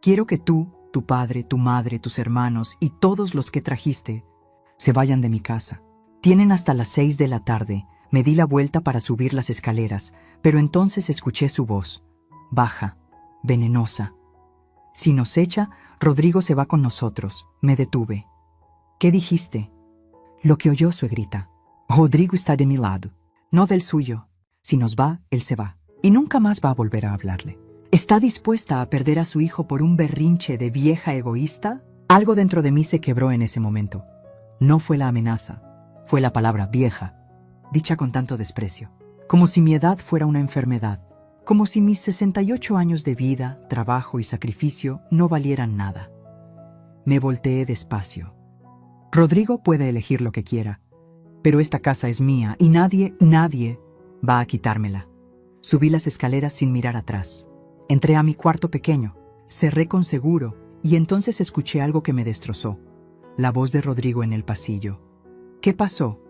Quiero que tú, tu padre, tu madre, tus hermanos y todos los que trajiste se vayan de mi casa. Tienen hasta las 6 de la tarde. Me di la vuelta para subir las escaleras, pero entonces escuché su voz, baja, venenosa. Si nos echa, Rodrigo se va con nosotros. Me detuve. ¿Qué dijiste? Lo que oyó, suegrita. Rodrigo está de mi lado, no del suyo. Si nos va, él se va, y nunca más va a volver a hablarle. ¿Está dispuesta a perder a su hijo por un berrinche de vieja egoísta? Algo dentro de mí se quebró en ese momento. No fue la amenaza, fue la palabra vieja, dicha con tanto desprecio, como si mi edad fuera una enfermedad, como si mis 68 años de vida, trabajo y sacrificio no valieran nada. Me volteé despacio. Rodrigo puede elegir lo que quiera, pero esta casa es mía y nadie va a quitármela. Subí las escaleras sin mirar atrás. Entré a mi cuarto pequeño, cerré con seguro y entonces escuché algo que me destrozó. La voz de Rodrigo en el pasillo. ¿Qué pasó?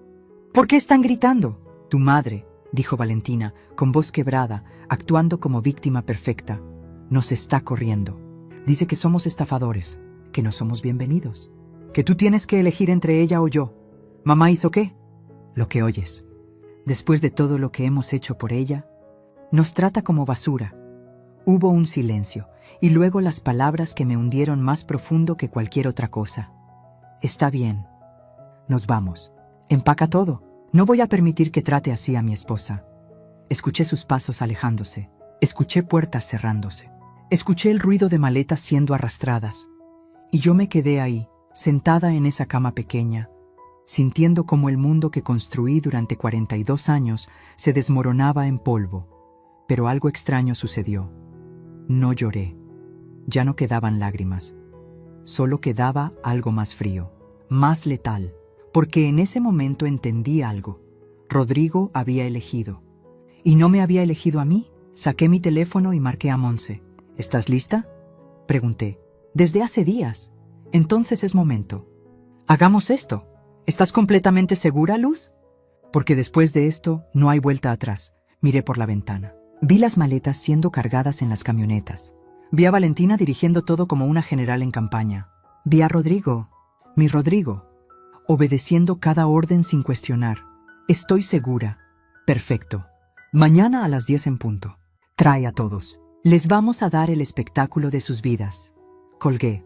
¿Por qué están gritando? Tu madre, dijo Valentina, con voz quebrada, actuando como víctima perfecta, nos está corriendo. Dice que somos estafadores, que no somos bienvenidos, que tú tienes que elegir entre ella o yo. ¿Mamá hizo qué? Lo que oyes. Después de todo lo que hemos hecho por ella, nos trata como basura. Hubo un silencio, y luego las palabras que me hundieron más profundo que cualquier otra cosa. Está bien. Nos vamos. Empaca todo. No voy a permitir que trate así a mi esposa. Escuché sus pasos alejándose. Escuché puertas cerrándose. Escuché el ruido de maletas siendo arrastradas. Y yo me quedé ahí, sentada en esa cama pequeña, sintiendo como el mundo que construí durante 42 años se desmoronaba en polvo. Pero algo extraño sucedió. No lloré. Ya no quedaban lágrimas. Solo quedaba algo más frío, más letal, porque en ese momento entendí algo. Rodrigo había elegido. ¿Y no me había elegido a mí? Saqué mi teléfono y marqué a Monse. ¿Estás lista?, pregunté. Desde hace días. Entonces es momento. Hagamos esto. ¿Estás completamente segura, Luz? Porque después de esto no hay vuelta atrás. Miré por la ventana. Vi las maletas siendo cargadas en las camionetas. Vi a Valentina dirigiendo todo como una general en campaña. Vi a Rodrigo, mi Rodrigo, obedeciendo cada orden sin cuestionar. Estoy segura. Perfecto. Mañana a las 10 en punto. Trae a todos. Les vamos a dar el espectáculo de sus vidas. Colgué.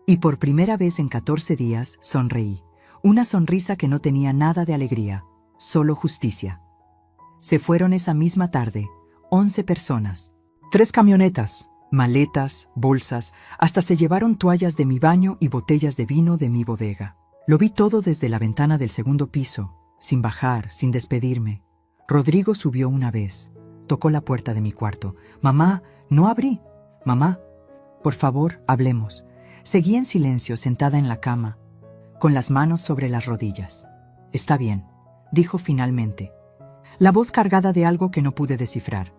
Y por primera vez en 14 días sonreí. Una sonrisa que no tenía nada de alegría, solo justicia. Se fueron esa misma tarde, 11 personas. 3 camionetas, maletas, bolsas, hasta se llevaron toallas de mi baño y botellas de vino de mi bodega. Lo vi todo desde la ventana del segundo piso, sin bajar, sin despedirme. Rodrigo subió una vez. Tocó la puerta de mi cuarto. «Mamá, no abrí. Mamá, por favor, hablemos». Seguí en silencio sentada en la cama, con las manos sobre las rodillas. «Está bien», dijo finalmente, la voz cargada de algo que no pude descifrar.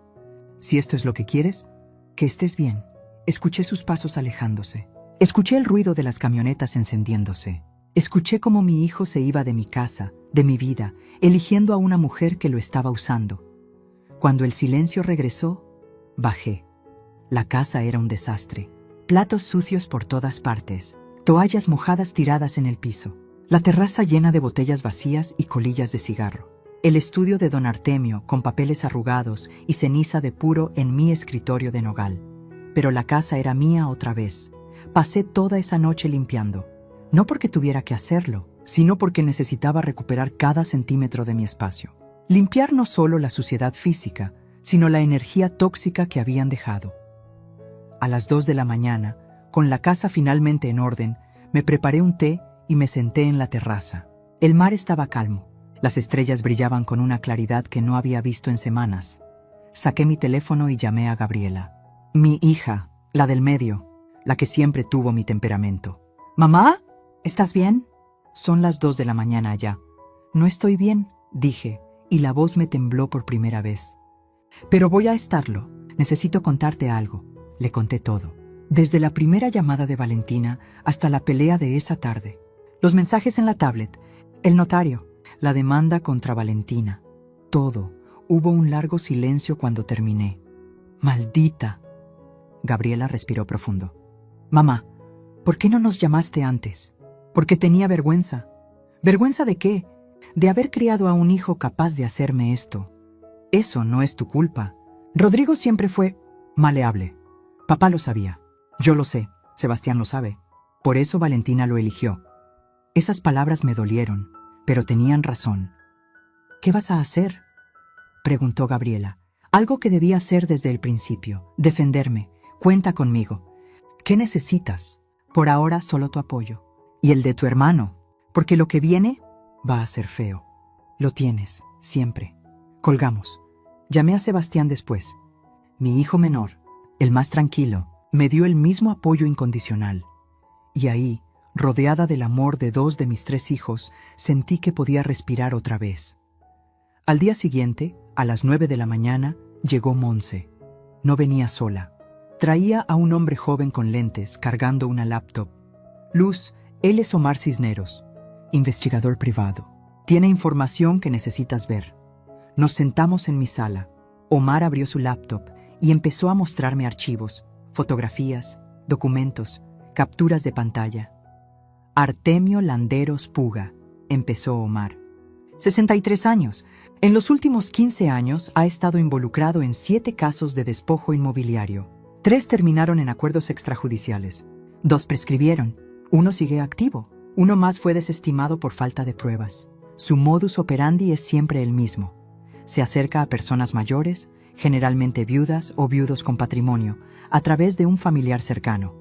«Si esto es lo que quieres, que estés bien». Escuché sus pasos alejándose. Escuché el ruido de las camionetas encendiéndose. Escuché cómo mi hijo se iba de mi casa, de mi vida, eligiendo a una mujer que lo estaba usando. Cuando el silencio regresó, bajé. La casa era un desastre. Platos sucios por todas partes, toallas mojadas tiradas en el piso, la terraza llena de botellas vacías y colillas de cigarro, el estudio de don Artemio con papeles arrugados y ceniza de puro en mi escritorio de nogal. Pero la casa era mía otra vez. Pasé toda esa noche limpiando, no porque tuviera que hacerlo, sino porque necesitaba recuperar cada centímetro de mi espacio. Limpiar no solo la suciedad física, sino la energía tóxica que habían dejado. A las 2 de la mañana, con la casa finalmente en orden, me preparé un té y me senté en la terraza. El mar estaba calmo. Las estrellas brillaban con una claridad que no había visto en semanas. Saqué mi teléfono y llamé a Gabriela. Mi hija, la del medio, la que siempre tuvo mi temperamento. «¿Mamá? ¿Estás bien?» Son las 2 de la mañana ya. «No estoy bien», dije, y la voz me tembló por primera vez. «Pero voy a estarlo. Necesito contarte algo». Le conté todo. Desde la primera llamada de Valentina hasta la pelea de esa tarde. Los mensajes en la tablet, el notario, la demanda contra Valentina. Todo. Hubo un largo silencio cuando terminé. «Maldita». Gabriela respiró profundo. «Mamá, ¿por qué no nos llamaste antes?» «Porque tenía vergüenza». ¿Vergüenza de qué? De haber criado a un hijo capaz de hacerme esto. Eso no es tu culpa. Rodrigo siempre fue maleable. Papá lo sabía. Yo lo sé. Sebastián lo sabe. Por eso Valentina lo eligió. Esas palabras me dolieron, pero tenían razón. «¿Qué vas a hacer?», preguntó Gabriela. Algo que debía hacer desde el principio. Defenderme. «Cuenta conmigo». «¿Qué necesitas?» «Por ahora solo tu apoyo. Y el de tu hermano. Porque lo que viene va a ser feo». «Lo tienes, siempre». Colgamos. Llamé a Sebastián después. Mi hijo menor, el más tranquilo, me dio el mismo apoyo incondicional. Y ahí, rodeada del amor de 2 de mis 3 hijos, sentí que podía respirar otra vez. Al día siguiente, a las 9 de la mañana, llegó Monse. No venía sola. Traía a un hombre joven con lentes, cargando una laptop. «Luz, él es Omar Cisneros, investigador privado. Tiene información que necesitas ver». Nos sentamos en mi sala. Omar abrió su laptop y empezó a mostrarme archivos, fotografías, documentos, capturas de pantalla. «Artemio Landeros Puga», empezó Omar. 63 años. En los últimos 15 años ha estado involucrado en 7 casos de despojo inmobiliario. 3 terminaron en acuerdos extrajudiciales. 2 prescribieron. 1 sigue activo. 1 más fue desestimado por falta de pruebas. Su modus operandi es siempre el mismo. Se acerca a personas mayores, generalmente viudas o viudos con patrimonio, a través de un familiar cercano.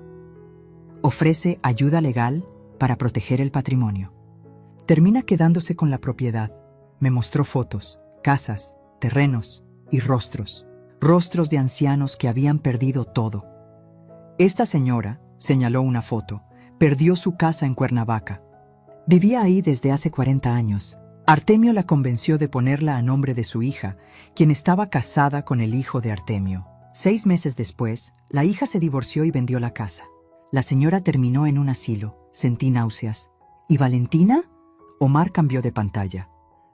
Ofrece ayuda legal para proteger el patrimonio. Termina quedándose con la propiedad. Me mostró fotos, casas, terrenos y rostros. Rostros de ancianos que habían perdido todo. Esta señora, señaló una foto, perdió su casa en Cuernavaca. Vivía ahí desde hace 40 años. Artemio la convenció de ponerla a nombre de su hija, quien estaba casada con el hijo de Artemio. 6 meses después, la hija se divorció y vendió la casa. La señora terminó en un asilo. Sentí náuseas. ¿Y Valentina? Omar cambió de pantalla.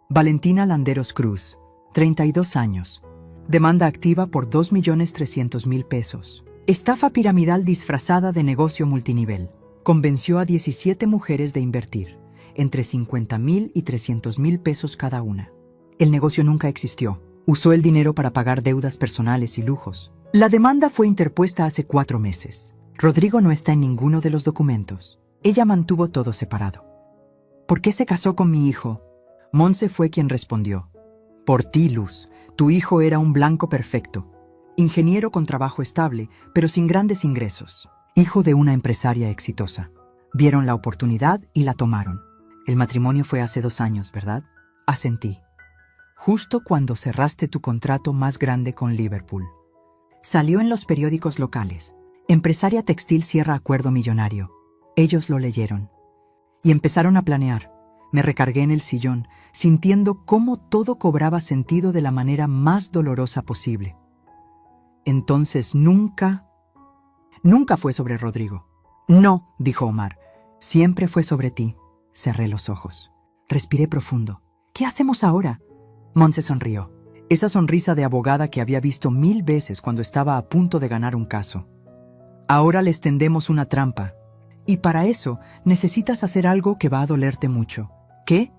Valentina Landeros Cruz, 32 años. Demanda activa por 2.300.000 pesos. Estafa piramidal disfrazada de negocio multinivel. Convenció a 17 mujeres de invertir, entre 50.000 y 300.000 pesos cada una. El negocio nunca existió. Usó el dinero para pagar deudas personales y lujos. La demanda fue interpuesta hace 4 meses. Rodrigo no está en ninguno de los documentos. Ella mantuvo todo separado. ¿Por qué se casó con mi hijo? Monse fue quien respondió. Por ti, Luz. Tu hijo era un blanco perfecto. Ingeniero con trabajo estable, pero sin grandes ingresos. Hijo de una empresaria exitosa. Vieron la oportunidad y la tomaron. El matrimonio fue hace 2 años, ¿verdad? Asentí. Justo cuando cerraste tu contrato más grande con Liverpool. Salió en los periódicos locales. Empresaria textil cierra acuerdo millonario. Ellos lo leyeron. Y empezaron a planear. Me recargué en el sillón, sintiendo cómo todo cobraba sentido de la manera más dolorosa posible. Entonces nunca fue sobre Rodrigo. No, dijo Omar. Siempre fue sobre ti. Cerré los ojos. Respiré profundo. ¿Qué hacemos ahora? Monse sonrió. Esa sonrisa de abogada que había visto 1000 veces cuando estaba a punto de ganar un caso. Ahora les tendemos una trampa. Y para eso necesitas hacer algo que va a dolerte mucho. ¿Qué?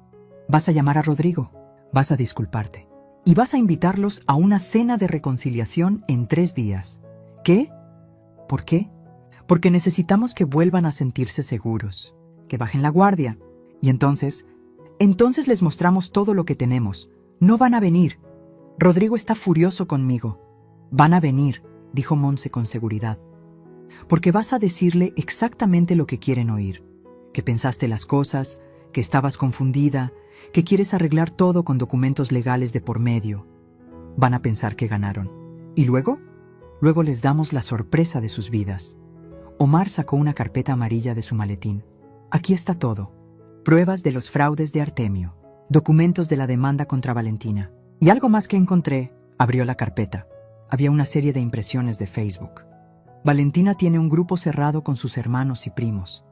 Vas a llamar a Rodrigo. Vas a disculparte. Y vas a invitarlos a una cena de reconciliación en 3 días. ¿Qué? ¿Por qué? Porque necesitamos que vuelvan a sentirse seguros. Que bajen la guardia. Y entonces les mostramos todo lo que tenemos. No van a venir. Rodrigo está furioso conmigo. Van a venir, dijo Monse con seguridad. Porque vas a decirle exactamente lo que quieren oír. Que pensaste las cosas, que estabas confundida, que quieres arreglar todo con documentos legales de por medio. Van a pensar que ganaron. ¿Y luego? Luego les damos la sorpresa de sus vidas. Omar sacó una carpeta amarilla de su maletín. Aquí está todo. Pruebas de los fraudes de Artemio. Documentos de la demanda contra Valentina. Y algo más que encontré. Abrió la carpeta. Había una serie de impresiones de Facebook. Valentina tiene un grupo cerrado con sus hermanos y primos.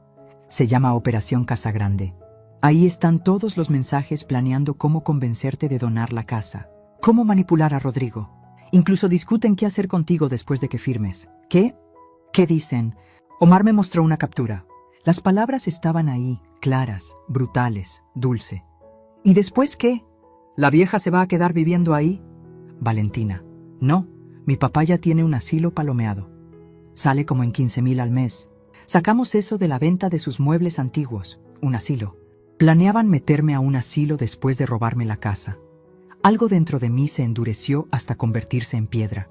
Se llama Operación Casa Grande. Ahí están todos los mensajes planeando cómo convencerte de donar la casa. Cómo manipular a Rodrigo. Incluso discuten qué hacer contigo después de que firmes. ¿Qué? ¿Qué dicen? Omar me mostró una captura. Las palabras estaban ahí, claras, brutales, dulce. ¿Y después qué? ¿La vieja se va a quedar viviendo ahí? Valentina. No, mi papá ya tiene un asilo palomeado. Sale como en 15.000 al mes. Sacamos eso de la venta de sus muebles antiguos, un asilo. Planeaban meterme a un asilo después de robarme la casa. Algo dentro de mí se endureció hasta convertirse en piedra.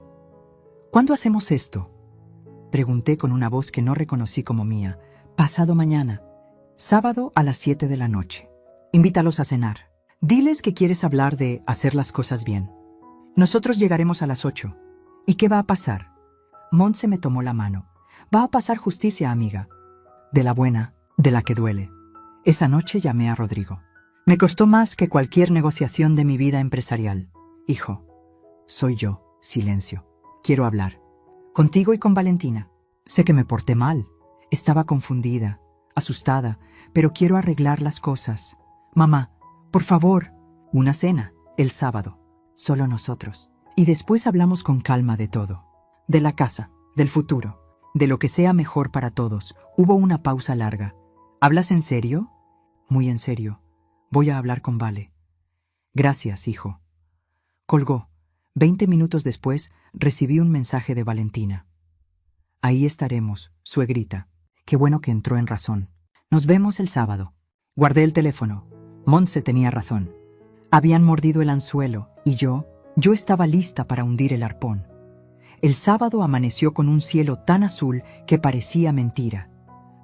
¿Cuándo hacemos esto? Pregunté con una voz que no reconocí como mía. Pasado mañana. Sábado a las 7 de la noche. Invítalos a cenar. Diles que quieres hablar de hacer las cosas bien. Nosotros llegaremos a las 8. ¿Y qué va a pasar? Monse me tomó la mano. Va a pasar justicia, amiga. De la buena, de la que duele. Esa noche llamé a Rodrigo. Me costó más que cualquier negociación de mi vida empresarial. Hijo, soy yo, silencio. Quiero hablar. Contigo y con Valentina. Sé que me porté mal. Estaba confundida, asustada, pero quiero arreglar las cosas. Mamá, por favor. Una cena, el sábado. Solo nosotros. Y después hablamos con calma de todo. De la casa, del futuro, de lo que sea mejor para todos. Hubo una pausa larga. ¿Hablas en serio? Muy en serio. Voy a hablar con Vale. Gracias, hijo. Colgó. 20 minutos después, recibí un mensaje de Valentina. Ahí estaremos, suegrita. Qué bueno que entró en razón. Nos vemos el sábado. Guardé el teléfono. Monse tenía razón. Habían mordido el anzuelo y yo estaba lista para hundir el arpón. El sábado amaneció con un cielo tan azul que parecía mentira.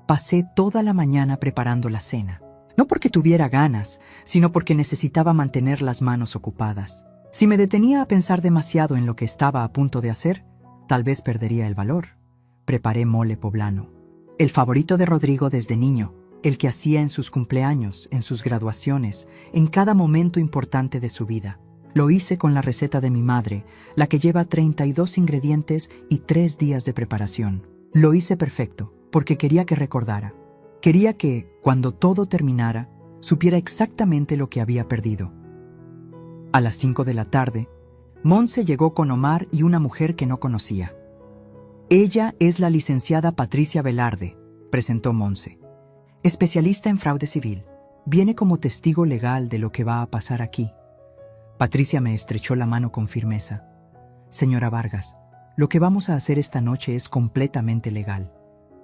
Pasé toda la mañana preparando la cena. No porque tuviera ganas, sino porque necesitaba mantener las manos ocupadas. Si me detenía a pensar demasiado en lo que estaba a punto de hacer, tal vez perdería el valor. Preparé mole poblano, el favorito de Rodrigo desde niño, el que hacía en sus cumpleaños, en sus graduaciones, en cada momento importante de su vida. Lo hice con la receta de mi madre, la que lleva 32 ingredientes y 3 días de preparación. Lo hice perfecto, porque quería que recordara. Quería que, cuando todo terminara, supiera exactamente lo que había perdido. A las 5 de la tarde, Monse llegó con Omar y una mujer que no conocía. Ella es la licenciada Patricia Velarde, presentó Monse. Especialista en fraude civil. Viene como testigo legal de lo que va a pasar aquí. Patricia me estrechó la mano con firmeza. Señora Vargas, lo que vamos a hacer esta noche es completamente legal.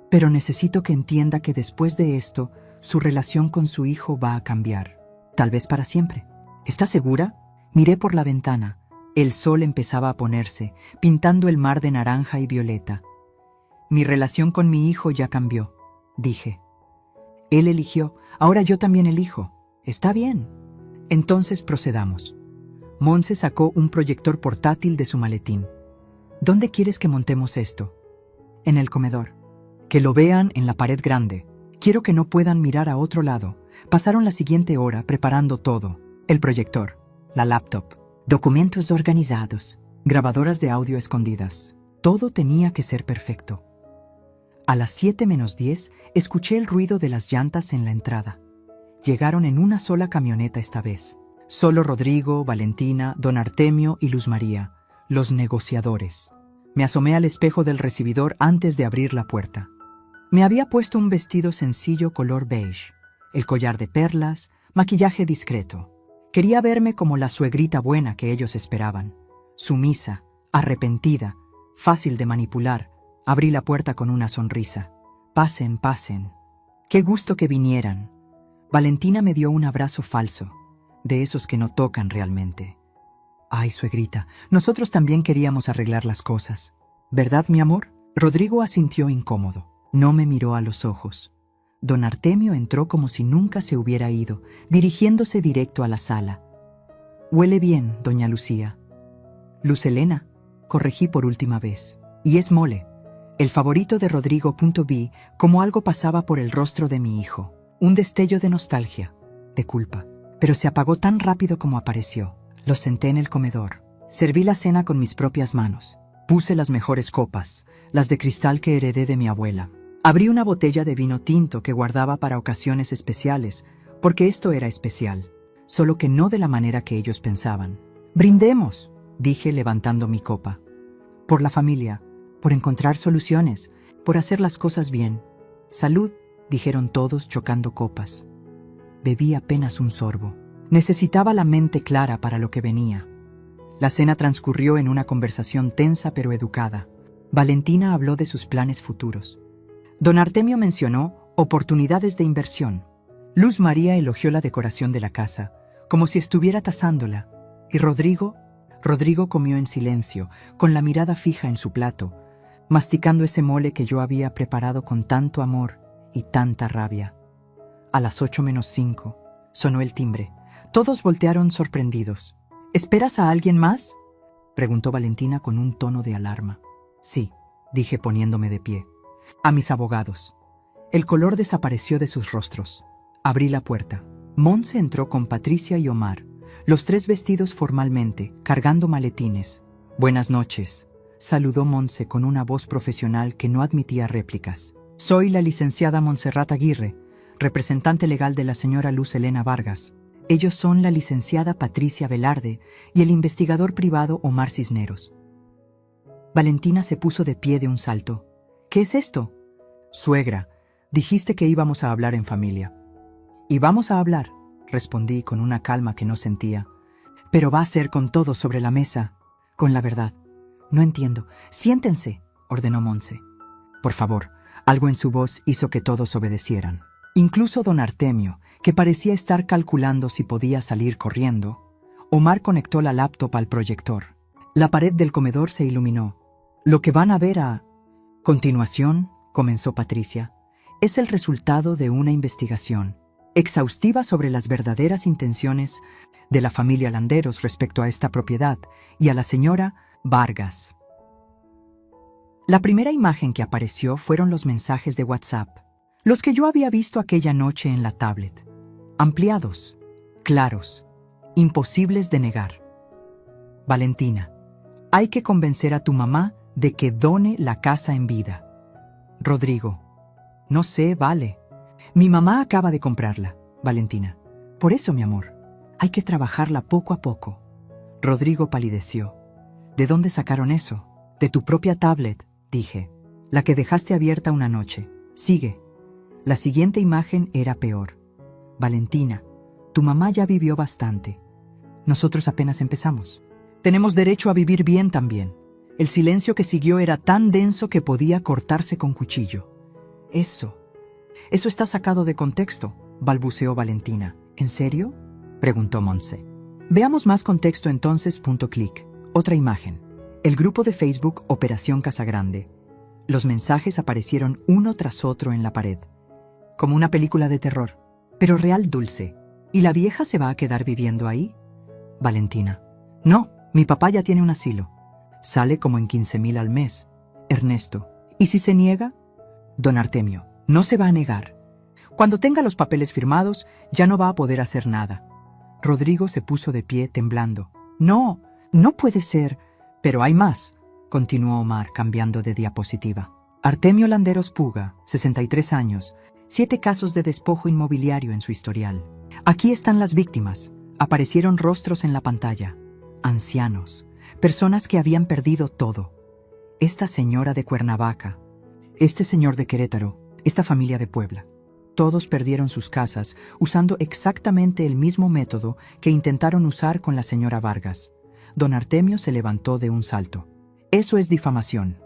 Pero necesito que entienda que después de esto, su relación con su hijo va a cambiar. Tal vez para siempre. ¿Está segura? Miré por la ventana. El sol empezaba a ponerse, pintando el mar de naranja y violeta. Mi relación con mi hijo ya cambió, dije. Él eligió, ahora yo también elijo. Está bien. Entonces procedamos. Monse sacó un proyector portátil de su maletín. ¿Dónde quieres que montemos esto? En el comedor. Que lo vean en la pared grande. Quiero que no puedan mirar a otro lado. Pasaron la siguiente hora preparando todo. El proyector, la laptop, documentos organizados, grabadoras de audio escondidas. Todo tenía que ser perfecto. A las 7:10 escuché el ruido de las llantas en la entrada. Llegaron en una sola camioneta esta vez. Solo Rodrigo, Valentina, don Artemio y Luz María, los negociadores. Me asomé al espejo del recibidor antes de abrir la puerta. Me había puesto un vestido sencillo color beige, el collar de perlas, maquillaje discreto. Quería verme como la suegrita buena que ellos esperaban. Sumisa, arrepentida, fácil de manipular. Abrí la puerta con una sonrisa. Pasen, pasen. Qué gusto que vinieran. Valentina me dio un abrazo falso, de esos que no tocan realmente. Ay, suegrita, nosotros también queríamos arreglar las cosas. ¿Verdad, mi amor? Rodrigo asintió incómodo. No me miró a los ojos. Don Artemio entró como si nunca se hubiera ido, dirigiéndose directo a la sala. Huele bien, doña Lucía. Luz Helena, corregí por última vez. Y es mole. El favorito de Rodrigo. Vi como algo pasaba por el rostro de mi hijo. Un destello de nostalgia, de culpa. Pero se apagó tan rápido como apareció. Lo senté en el comedor. Serví la cena con mis propias manos. Puse las mejores copas, las de cristal que heredé de mi abuela. Abrí una botella de vino tinto que guardaba para ocasiones especiales, porque esto era especial, solo que no de la manera que ellos pensaban. «Brindemos», dije levantando mi copa. «Por la familia, por encontrar soluciones, por hacer las cosas bien. Salud», dijeron todos chocando copas. Bebí apenas un sorbo. Necesitaba la mente clara para lo que venía. La cena transcurrió en una conversación tensa pero educada. Valentina habló de sus planes futuros. Don Artemio mencionó oportunidades de inversión. Luz María elogió la decoración de la casa, como si estuviera tasándola. Y Rodrigo comió en silencio, con la mirada fija en su plato, masticando ese mole que yo había preparado con tanto amor y tanta rabia. A las 8:05 sonó el timbre. Todos voltearon sorprendidos. ¿Esperas a alguien más?, preguntó Valentina con un tono de alarma. Sí, dije poniéndome de pie. A mis abogados. El color desapareció de sus rostros. Abrí la puerta. Monse entró con Patricia y Omar, los tres vestidos formalmente, cargando maletines. Buenas noches, saludó Monse con una voz profesional que no admitía réplicas. Soy la licenciada Montserrat Aguirre, representante legal de la señora Luz Helena Vargas. Ellos son la licenciada Patricia Velarde y el investigador privado Omar Cisneros. Valentina se puso de pie de un salto. ¿Qué es esto? Suegra, dijiste que íbamos a hablar en familia. Y vamos a hablar, respondí con una calma que no sentía. Pero va a ser con todo sobre la mesa, con la verdad. No entiendo. Siéntense, ordenó Monse. Por favor. Algo en su voz hizo que todos obedecieran. Incluso don Artemio, que parecía estar calculando si podía salir corriendo. Omar conectó la laptop al proyector. La pared del comedor se iluminó. Lo que van a ver a continuación, comenzó Patricia, es el resultado de una investigación exhaustiva sobre las verdaderas intenciones de la familia Landeros respecto a esta propiedad y a la señora Vargas. La primera imagen que apareció fueron los mensajes de WhatsApp. Los que yo había visto aquella noche en la tablet. Ampliados, claros, imposibles de negar. Valentina, hay que convencer a tu mamá de que done la casa en vida. Rodrigo, no sé, vale. Mi mamá acaba de comprarla, Valentina. Por eso, mi amor, hay que trabajarla poco a poco. Rodrigo palideció. ¿De dónde sacaron eso? De tu propia tablet, dije. La que dejaste abierta una noche. Sigue. La siguiente imagen era peor. Valentina, tu mamá ya vivió bastante. Nosotros apenas empezamos. Tenemos derecho a vivir bien también. El silencio que siguió era tan denso que podía cortarse con cuchillo. Eso está sacado de contexto, balbuceó Valentina. ¿En serio?, preguntó Montse. Veamos más contexto entonces. Clic. Otra imagen. El grupo de Facebook Operación Casagrande. Los mensajes aparecieron uno tras otro en la pared. Como una película de terror, pero real dulce. ¿Y la vieja se va a quedar viviendo ahí? Valentina. No, mi papá ya tiene un asilo. Sale como en 15,000 al mes. Ernesto. ¿Y si se niega? Don Artemio. No se va a negar. Cuando tenga los papeles firmados, ya no va a poder hacer nada. Rodrigo se puso de pie temblando. No, no puede ser. Pero hay más, continuó Omar cambiando de diapositiva. Artemio Landeros Puga, 63 años, 7 casos de despojo inmobiliario en su historial. Aquí están las víctimas. Aparecieron rostros en la pantalla. Ancianos, personas que habían perdido todo. Esta señora de Cuernavaca, este señor de Querétaro, esta familia de Puebla. Todos perdieron sus casas usando exactamente el mismo método que intentaron usar con la señora Vargas. Don Artemio se levantó de un salto. Eso es difamación.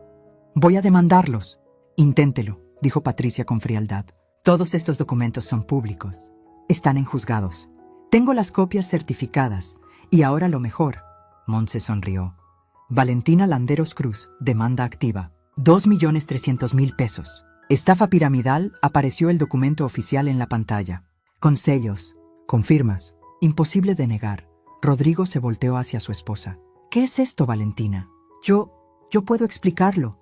Voy a demandarlos. Inténtelo, dijo Patricia con frialdad. Todos estos documentos son públicos. Están en juzgados. Tengo las copias certificadas. Y ahora lo mejor. Montse sonrió. Valentina Landeros Cruz, demanda activa. 2,300,000 pesos. Estafa piramidal. Apareció el documento oficial en la pantalla. Con sellos, con firmas. Imposible de negar. Rodrigo se volteó hacia su esposa. ¿Qué es esto, Valentina? Yo puedo explicarlo.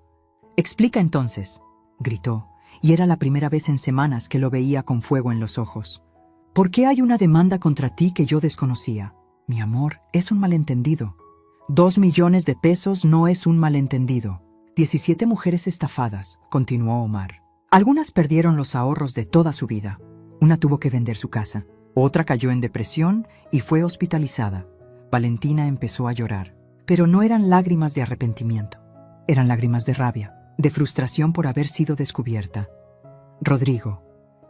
Explica entonces, gritó, y era la primera vez en semanas que lo veía con fuego en los ojos. ¿Por qué hay una demanda contra ti que yo desconocía? Mi amor, es un malentendido. 2 millones de pesos no es un malentendido. 17 mujeres estafadas, continuó Omar. Algunas perdieron los ahorros de toda su vida. Una tuvo que vender su casa. Otra cayó en depresión y fue hospitalizada. Valentina empezó a llorar. Pero no eran lágrimas de arrepentimiento. Eran lágrimas de rabia, de frustración por haber sido descubierta. Rodrigo,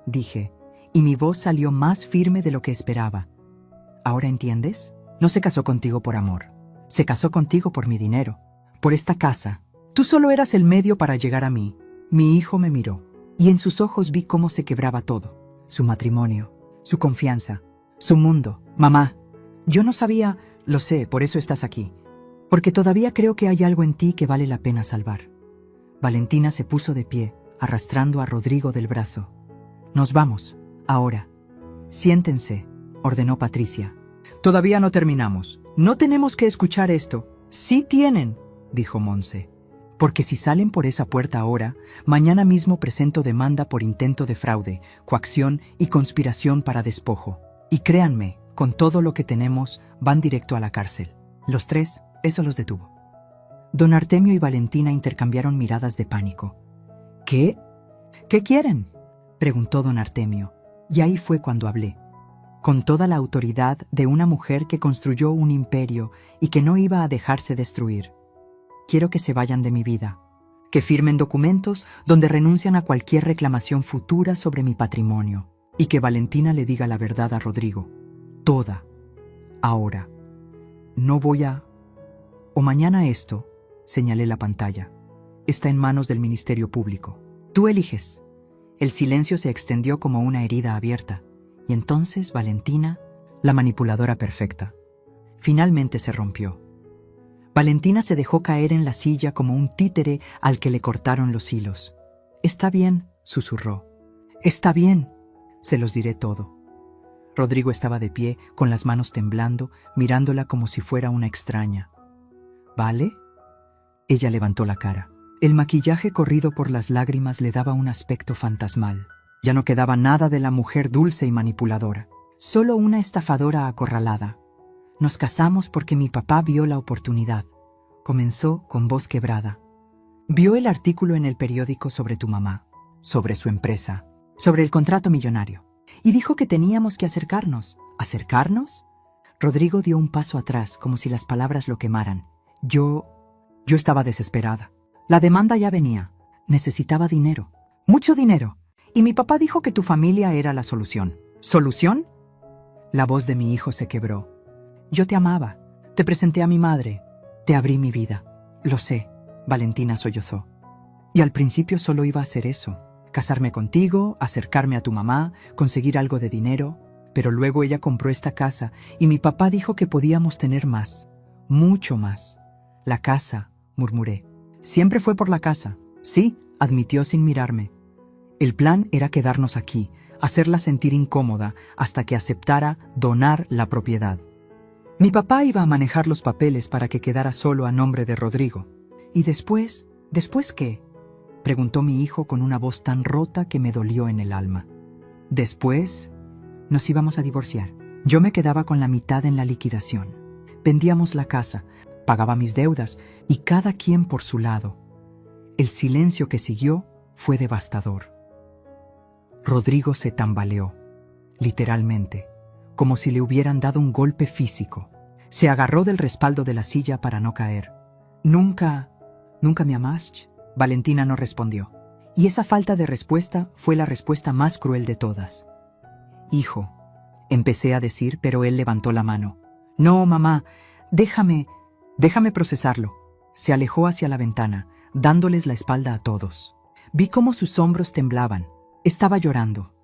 dije, y mi voz salió más firme de lo que esperaba. ¿Ahora entiendes? No se casó contigo por amor. Se casó contigo por mi dinero, por esta casa. Tú solo eras el medio para llegar a mí. Mi hijo me miró, y en sus ojos vi cómo se quebraba todo. Su matrimonio, su confianza, su mundo. Mamá, yo no sabía, lo sé, por eso estás aquí. Porque todavía creo que hay algo en ti que vale la pena salvar. Valentina se puso de pie, arrastrando a Rodrigo del brazo. Nos vamos, ahora. Siéntense, ordenó Patricia. Todavía no terminamos. No tenemos que escuchar esto. Sí tienen, dijo Montse. Porque si salen por esa puerta ahora, mañana mismo presento demanda por intento de fraude, coacción y conspiración para despojo. Y créanme, con todo lo que tenemos, van directo a la cárcel. Los tres, eso los detuvo. Don Artemio y Valentina intercambiaron miradas de pánico. ¿Qué? ¿Qué quieren?, preguntó don Artemio, y ahí fue cuando hablé. Con toda la autoridad de una mujer que construyó un imperio y que no iba a dejarse destruir. Quiero que se vayan de mi vida, que firmen documentos donde renuncian a cualquier reclamación futura sobre mi patrimonio, y que Valentina le diga la verdad a Rodrigo. Toda. Ahora. No voy a... O mañana esto, señalé la pantalla, está en manos del Ministerio Público. Tú eliges. El silencio se extendió como una herida abierta, y entonces Valentina, la manipuladora perfecta, finalmente se rompió. Valentina se dejó caer en la silla como un títere al que le cortaron los hilos. «Está bien», susurró. «Está bien, se los diré todo». Rodrigo estaba de pie, con las manos temblando, mirándola como si fuera una extraña. ¿Vale? Ella levantó la cara. El maquillaje corrido por las lágrimas le daba un aspecto fantasmal. Ya no quedaba nada de la mujer dulce y manipuladora, solo una estafadora acorralada. Nos casamos porque mi papá vio la oportunidad. Comenzó con voz quebrada. Vio el artículo en el periódico sobre tu mamá, sobre su empresa, sobre el contrato millonario, y dijo que teníamos que acercarnos. ¿Acercarnos? Rodrigo dio un paso atrás, como si las palabras lo quemaran. Yo estaba desesperada. La demanda ya venía. Necesitaba dinero. Mucho dinero. Y mi papá dijo que tu familia era la solución. ¿Solución? La voz de mi hijo se quebró. Yo te amaba. Te presenté a mi madre. Te abrí mi vida. Lo sé, Valentina sollozó. Y al principio solo iba a hacer eso. Casarme contigo, acercarme a tu mamá, conseguir algo de dinero. Pero luego ella compró esta casa y mi papá dijo que podíamos tener más. Mucho más. La casa, murmuré. Siempre fue por la casa. Sí, admitió sin mirarme. El plan era quedarnos aquí, hacerla sentir incómoda hasta que aceptara donar la propiedad. Mi papá iba a manejar los papeles para que quedara solo a nombre de Rodrigo. ¿Y después? ¿Después qué?, preguntó mi hijo con una voz tan rota que me dolió en el alma. Después, nos íbamos a divorciar. Yo me quedaba con la mitad en la liquidación. Vendíamos la casa, pagaba mis deudas y cada quien por su lado. El silencio que siguió fue devastador. Rodrigo se tambaleó, literalmente, como si le hubieran dado un golpe físico. Se agarró del respaldo de la silla para no caer. ¿Nunca me amaste? Valentina no respondió. Y esa falta de respuesta fue la respuesta más cruel de todas. Hijo, empecé a decir, pero él levantó la mano. No, mamá, déjame procesarlo. Se alejó hacia la ventana, dándoles la espalda a todos. Vi cómo sus hombros temblaban. Estaba llorando.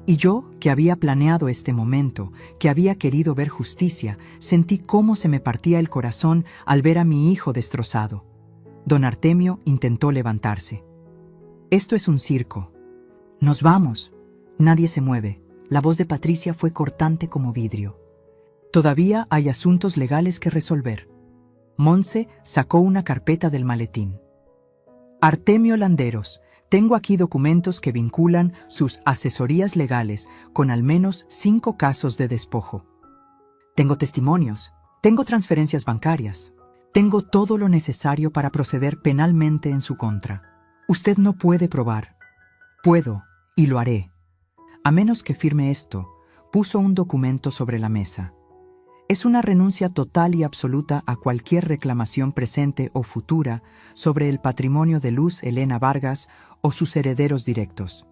Y yo, que había planeado este momento, que había querido ver justicia, sentí cómo se me partía el corazón al ver a mi hijo destrozado. Don Artemio intentó levantarse. Esto es un circo. Nos vamos. Nadie se mueve. La voz de Patricia fue cortante como vidrio. Todavía hay asuntos legales que resolver. Montse sacó una carpeta del maletín. Artemio Landeros, tengo aquí documentos que vinculan sus asesorías legales con al menos 5 casos de despojo. Tengo testimonios, tengo transferencias bancarias, tengo todo lo necesario para proceder penalmente en su contra. Usted no puede probar. Puedo, y lo haré. A menos que firme esto, puso un documento sobre la mesa. Es una renuncia total y absoluta a cualquier reclamación presente o futura sobre el patrimonio de Luz Helena Vargas o sus herederos directos.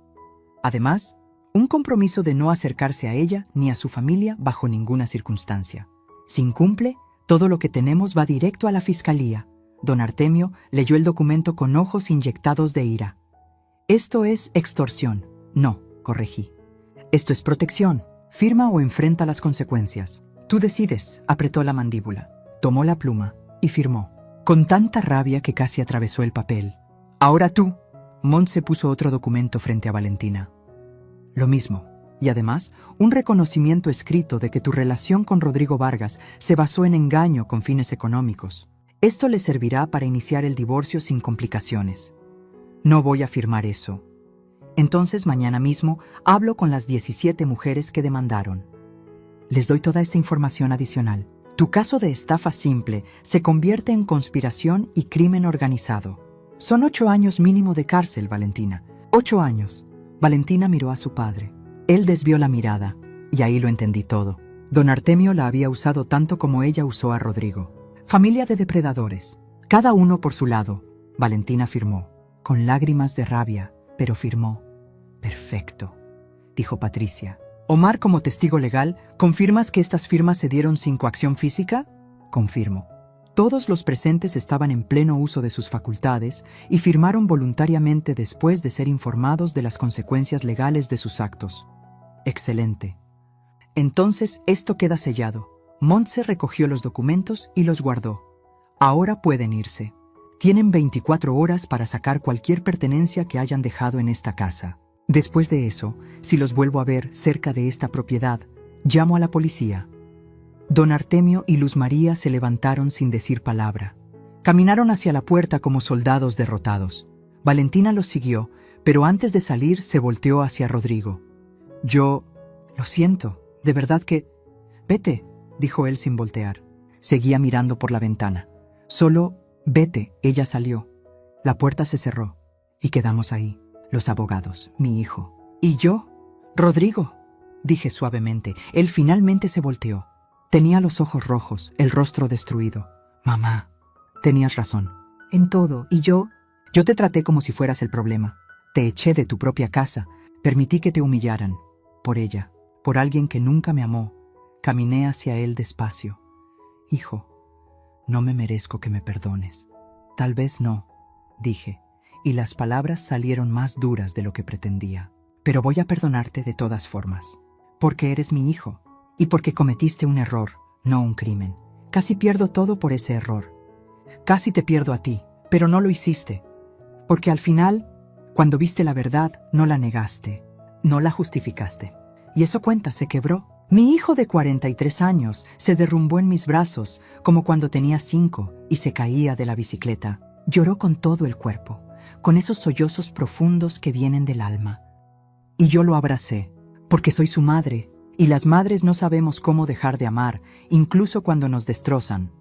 Además, un compromiso de no acercarse a ella ni a su familia bajo ninguna circunstancia. Si incumple, todo lo que tenemos va directo a la fiscalía. Don Artemio leyó el documento con ojos inyectados de ira. Esto es extorsión. No, corregí. Esto es protección. Firma o enfrenta las consecuencias. Tú decides, apretó la mandíbula, tomó la pluma y firmó, con tanta rabia que casi atravesó el papel. Ahora tú. Montse puso otro documento frente a Valentina. Lo mismo, y además, un reconocimiento escrito de que tu relación con Rodrigo Vargas se basó en engaño con fines económicos. Esto le servirá para iniciar el divorcio sin complicaciones. No voy a firmar eso. Entonces mañana mismo hablo con las 17 mujeres que demandaron. Les doy toda esta información adicional. Tu caso de estafa simple se convierte en conspiración y crimen organizado. Son 8 años mínimo de cárcel, Valentina. 8 años. Valentina miró a su padre. Él desvió la mirada, y ahí lo entendí todo. Don Artemio la había usado tanto como ella usó a Rodrigo. Familia de depredadores, cada uno por su lado. Valentina firmó, con lágrimas de rabia, pero firmó. Perfecto, dijo Patricia. Omar, como testigo legal, ¿confirmas que estas firmas se dieron sin coacción física? Confirmo. Todos los presentes estaban en pleno uso de sus facultades y firmaron voluntariamente después de ser informados de las consecuencias legales de sus actos. Excelente. Entonces esto queda sellado. Montse recogió los documentos y los guardó. Ahora pueden irse. Tienen 24 horas para sacar cualquier pertenencia que hayan dejado en esta casa. Después de eso, si los vuelvo a ver cerca de esta propiedad, llamo a la policía. Don Artemio y Luz María se levantaron sin decir palabra. Caminaron hacia la puerta como soldados derrotados. Valentina los siguió, Pero antes de salir se volteó hacia Rodrigo. Yo, lo siento, de verdad que... Vete, dijo él sin voltear. Seguía mirando por la ventana. Solo, vete, ella salió. La puerta se cerró y quedamos ahí, los abogados, mi hijo. ¿Y yo? Rodrigo, dije suavemente. Él finalmente se volteó. Tenía los ojos rojos, el rostro destruido. Mamá, tenías razón. En todo, ¿y yo? Yo te traté como si fueras el problema. Te eché de tu propia casa, permití que te humillaran. Por ella, por alguien que nunca me amó, caminé hacia él despacio. Hijo, no me merezco que me perdones. Tal vez no, dije, y las palabras salieron más duras de lo que pretendía. Pero voy a perdonarte de todas formas, porque eres mi hijo, y porque cometiste un error, no un crimen. Casi pierdo todo por ese error. Casi te pierdo a ti, pero no lo hiciste. Porque al final, cuando viste la verdad, no la negaste, no la justificaste. Y eso cuenta, se quebró. Mi hijo de 43 años se derrumbó en mis brazos, como cuando tenía 5, y se caía de la bicicleta. Lloró con todo el cuerpo, con esos sollozos profundos que vienen del alma. Y yo lo abracé, porque soy su madre, y las madres no sabemos cómo dejar de amar, incluso cuando nos destrozan.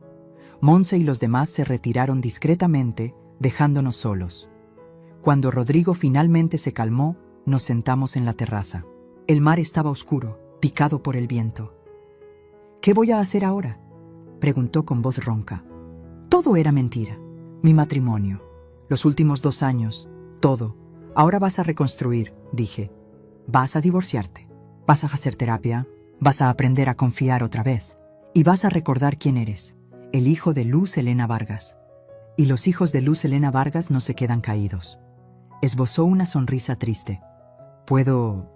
Monse y los demás se retiraron discretamente, dejándonos solos. Cuando Rodrigo finalmente se calmó, nos sentamos en la terraza. El mar estaba oscuro, picado por el viento. ¿Qué voy a hacer ahora?, preguntó con voz ronca. Todo era mentira. Mi matrimonio, los últimos 2 años, todo. Ahora vas a reconstruir, dije. Vas a divorciarte. Vas a hacer terapia. Vas a aprender a confiar otra vez. Y vas a recordar quién eres, el hijo de Luz Helena Vargas. Y los hijos de Luz Helena Vargas no se quedan caídos. Esbozó una sonrisa triste. ¿Puedo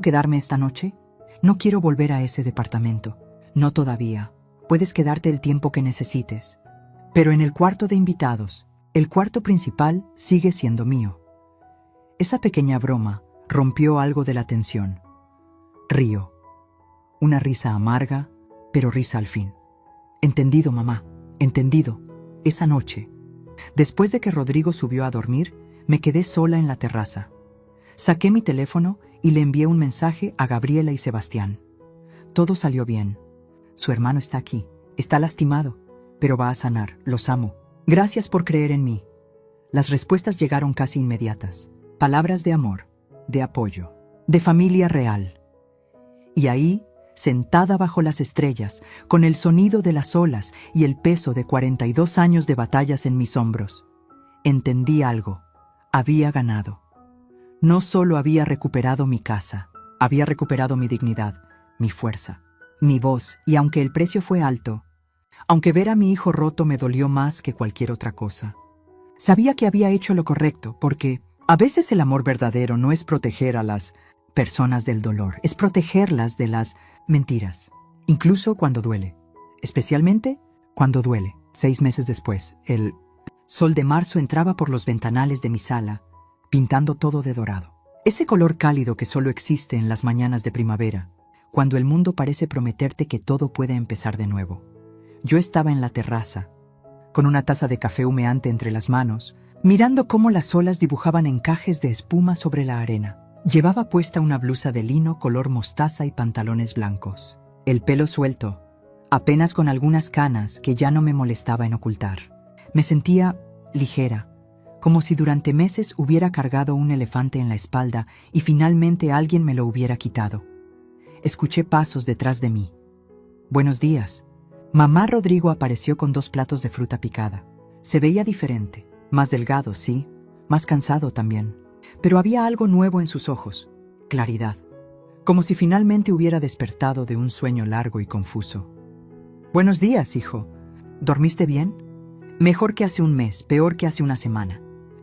quedarme esta noche? No quiero volver a ese departamento. No todavía. Puedes quedarte el tiempo que necesites. Pero en el cuarto de invitados, el cuarto principal sigue siendo mío. Esa pequeña broma rompió algo de la tensión. Río. Una risa amarga, pero risa al fin. Entendido, mamá. Entendido. Esa noche, después de que Rodrigo subió a dormir, me quedé sola en la terraza. Saqué mi teléfono y le envié un mensaje a Gabriela y Sebastián. Todo salió bien. Su hermano está aquí. Está lastimado, pero va a sanar. Los amo. Gracias por creer en mí. Las respuestas llegaron casi inmediatas. Palabras de amor, de apoyo, de familia real. Y ahí, sentada bajo las estrellas, con el sonido de las olas y el peso de 42 años de batallas en mis hombros, entendí algo. Había ganado. No solo había recuperado mi casa, había recuperado mi dignidad, mi fuerza, mi voz, y aunque el precio fue alto, aunque ver a mi hijo roto me dolió más que cualquier otra cosa, sabía que había hecho lo correcto, porque a veces el amor verdadero no es proteger a las personas del dolor, es protegerlas de las mentiras, incluso cuando duele, especialmente cuando duele. 6 meses después, el sol de marzo entraba por los ventanales de mi sala, pintando todo de dorado. Ese color cálido que solo existe en las mañanas de primavera, cuando el mundo parece prometerte que todo puede empezar de nuevo. Yo estaba en la terraza, con una taza de café humeante entre las manos, mirando cómo las olas dibujaban encajes de espuma sobre la arena. Llevaba puesta una blusa de lino color mostaza y pantalones blancos. El pelo suelto, apenas con algunas canas que ya no me molestaba en ocultar. Me sentía ligera, como si durante meses hubiera cargado un elefante en la espalda y finalmente alguien me lo hubiera quitado. Escuché pasos detrás de mí. Buenos días. Mamá Rodrigo apareció con 2 platos de fruta picada. Se veía diferente, más delgado, sí, más cansado también. Pero había algo nuevo en sus ojos, claridad, como si finalmente hubiera despertado de un sueño largo y confuso. Buenos días, hijo. ¿Dormiste bien? Mejor que hace un mes, peor que hace una semana.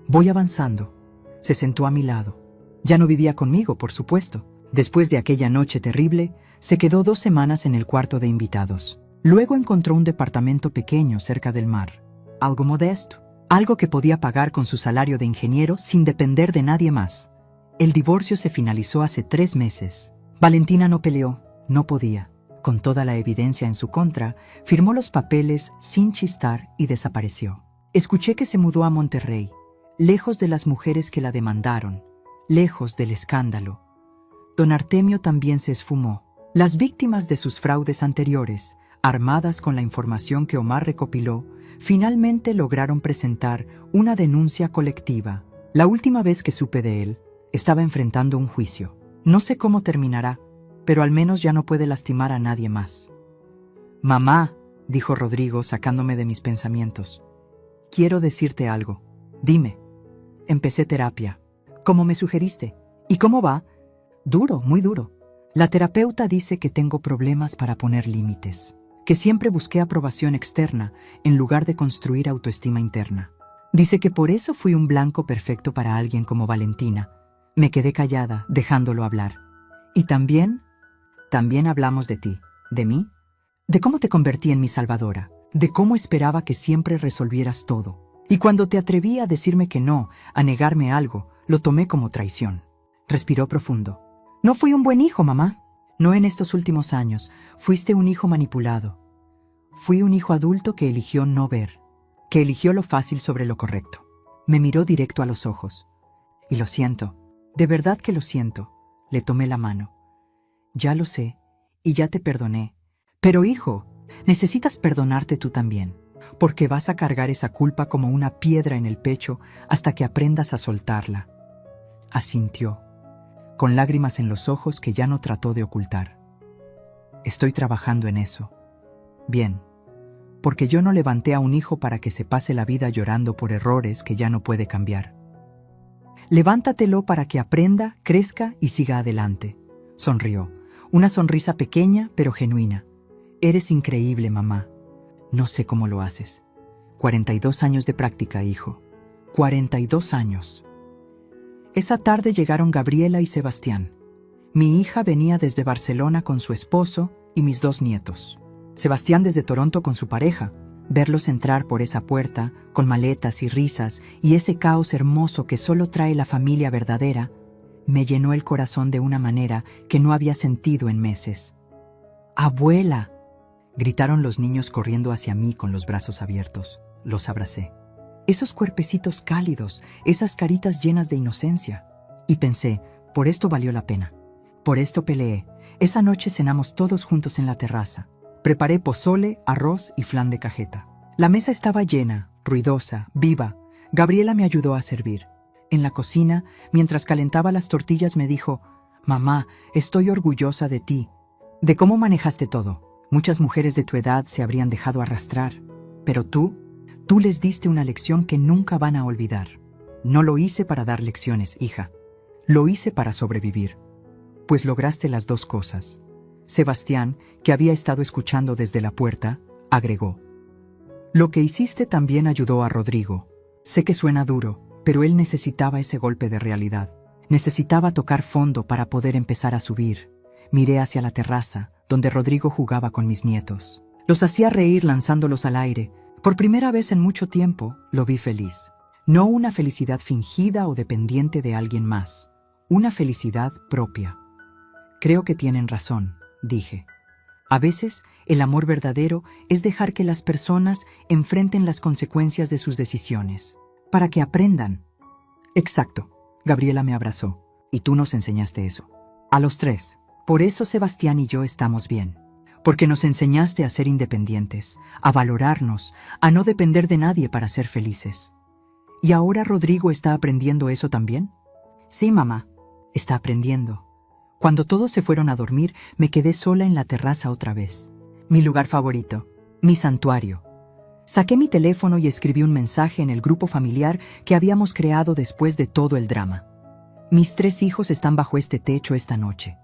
Voy avanzando. Se sentó a mi lado. Ya no vivía conmigo, por supuesto. Después de aquella noche terrible, se quedó 2 semanas en el cuarto de invitados. Luego encontró un departamento pequeño cerca del mar. Algo modesto. Algo que podía pagar con su salario de ingeniero sin depender de nadie más. El divorcio se finalizó hace 3 meses. Valentina no peleó, no podía. Con toda la evidencia en su contra, firmó los papeles sin chistar y desapareció. Escuché que se mudó a Monterrey, lejos de las mujeres que la demandaron, lejos del escándalo. Don Artemio también se esfumó. Las víctimas de sus fraudes anteriores, armadas con la información que Omar recopiló, finalmente lograron presentar una denuncia colectiva. La última vez que supe de él, estaba enfrentando un juicio. No sé cómo terminará, pero al menos ya no puede lastimar a nadie más. «Mamá», dijo Rodrigo sacándome de mis pensamientos, «quiero decirte algo. Dime». «Empecé terapia. ¿Cómo me sugeriste? ¿Y cómo va?» «Duro, muy duro. La terapeuta dice que tengo problemas para poner límites, que siempre busqué aprobación externa en lugar de construir autoestima interna. Dice que por eso fui un blanco perfecto para alguien como Valentina». Me quedé callada, dejándolo hablar. «Y también hablamos de ti, de mí, de cómo te convertí en mi salvadora, de cómo esperaba que siempre resolvieras todo. Y cuando te atreví a decirme que no, a negarme algo, lo tomé como traición». Respiró profundo. «No fui un buen hijo, mamá. No en estos últimos años. Fuiste un hijo manipulado. Fui un hijo adulto que eligió no ver, que eligió lo fácil sobre lo correcto». Me miró directo a los ojos. «Y lo siento, de verdad que lo siento». Le tomé la mano. «Ya lo sé, y ya te perdoné. Pero hijo, necesitas perdonarte tú también, porque vas a cargar esa culpa como una piedra en el pecho hasta que aprendas a soltarla». Asintió, con lágrimas en los ojos que ya no trató de ocultar. «Estoy trabajando en eso. Bien, porque yo no levanté a un hijo para que se pase la vida llorando por errores que ya no puede cambiar. Levántatelo para que aprenda, crezca y siga adelante». Sonrió, una sonrisa pequeña pero genuina. «Eres increíble, mamá. No sé cómo lo haces. 42 años de práctica, hijo. 42 años». Esa tarde llegaron Gabriela y Sebastián. Mi hija venía desde Barcelona con su esposo y mis 2 nietos. Sebastián desde Toronto con su pareja. Verlos entrar por esa puerta, con maletas y risas, y ese caos hermoso que solo trae la familia verdadera, me llenó el corazón de una manera que no había sentido en meses. «¡Abuela!», gritaron los niños corriendo hacia mí con los brazos abiertos. Los abracé. Esos cuerpecitos cálidos, esas caritas llenas de inocencia. Y pensé, por esto valió la pena. Por esto peleé. Esa noche cenamos todos juntos en la terraza. Preparé pozole, arroz y flan de cajeta. La mesa estaba llena, ruidosa, viva. Gabriela me ayudó a servir. En la cocina, mientras calentaba las tortillas, me dijo: «Mamá, estoy orgullosa de ti, de cómo manejaste todo. Muchas mujeres de tu edad se habrían dejado arrastrar, pero tú les diste una lección que nunca van a olvidar. No lo hice para dar lecciones, hija. Lo hice para sobrevivir». Pues lograste las 2 cosas. Sebastián, que había estado escuchando desde la puerta, agregó: «Lo que hiciste también ayudó a Rodrigo. Sé que suena duro, pero él necesitaba ese golpe de realidad. Necesitaba tocar fondo para poder empezar a subir». Miré hacia la terraza, donde Rodrigo jugaba con mis nietos. Los hacía reír lanzándolos al aire. Por primera vez en mucho tiempo, lo vi feliz. No una felicidad fingida o dependiente de alguien más. Una felicidad propia. «Creo que tienen razón», dije. «A veces, el amor verdadero es dejar que las personas enfrenten las consecuencias de sus decisiones, para que aprendan». «Exacto», Gabriela me abrazó. «Y tú nos enseñaste eso. A los 3. Por eso Sebastián y yo estamos bien. Porque nos enseñaste a ser independientes, a valorarnos, a no depender de nadie para ser felices». «¿Y ahora Rodrigo está aprendiendo eso también?» «Sí, mamá, está aprendiendo». Cuando todos se fueron a dormir, me quedé sola en la terraza otra vez. Mi lugar favorito, mi santuario. Saqué mi teléfono y escribí un mensaje en el grupo familiar que habíamos creado después de todo el drama. «Mis 3 hijos están bajo este techo esta noche.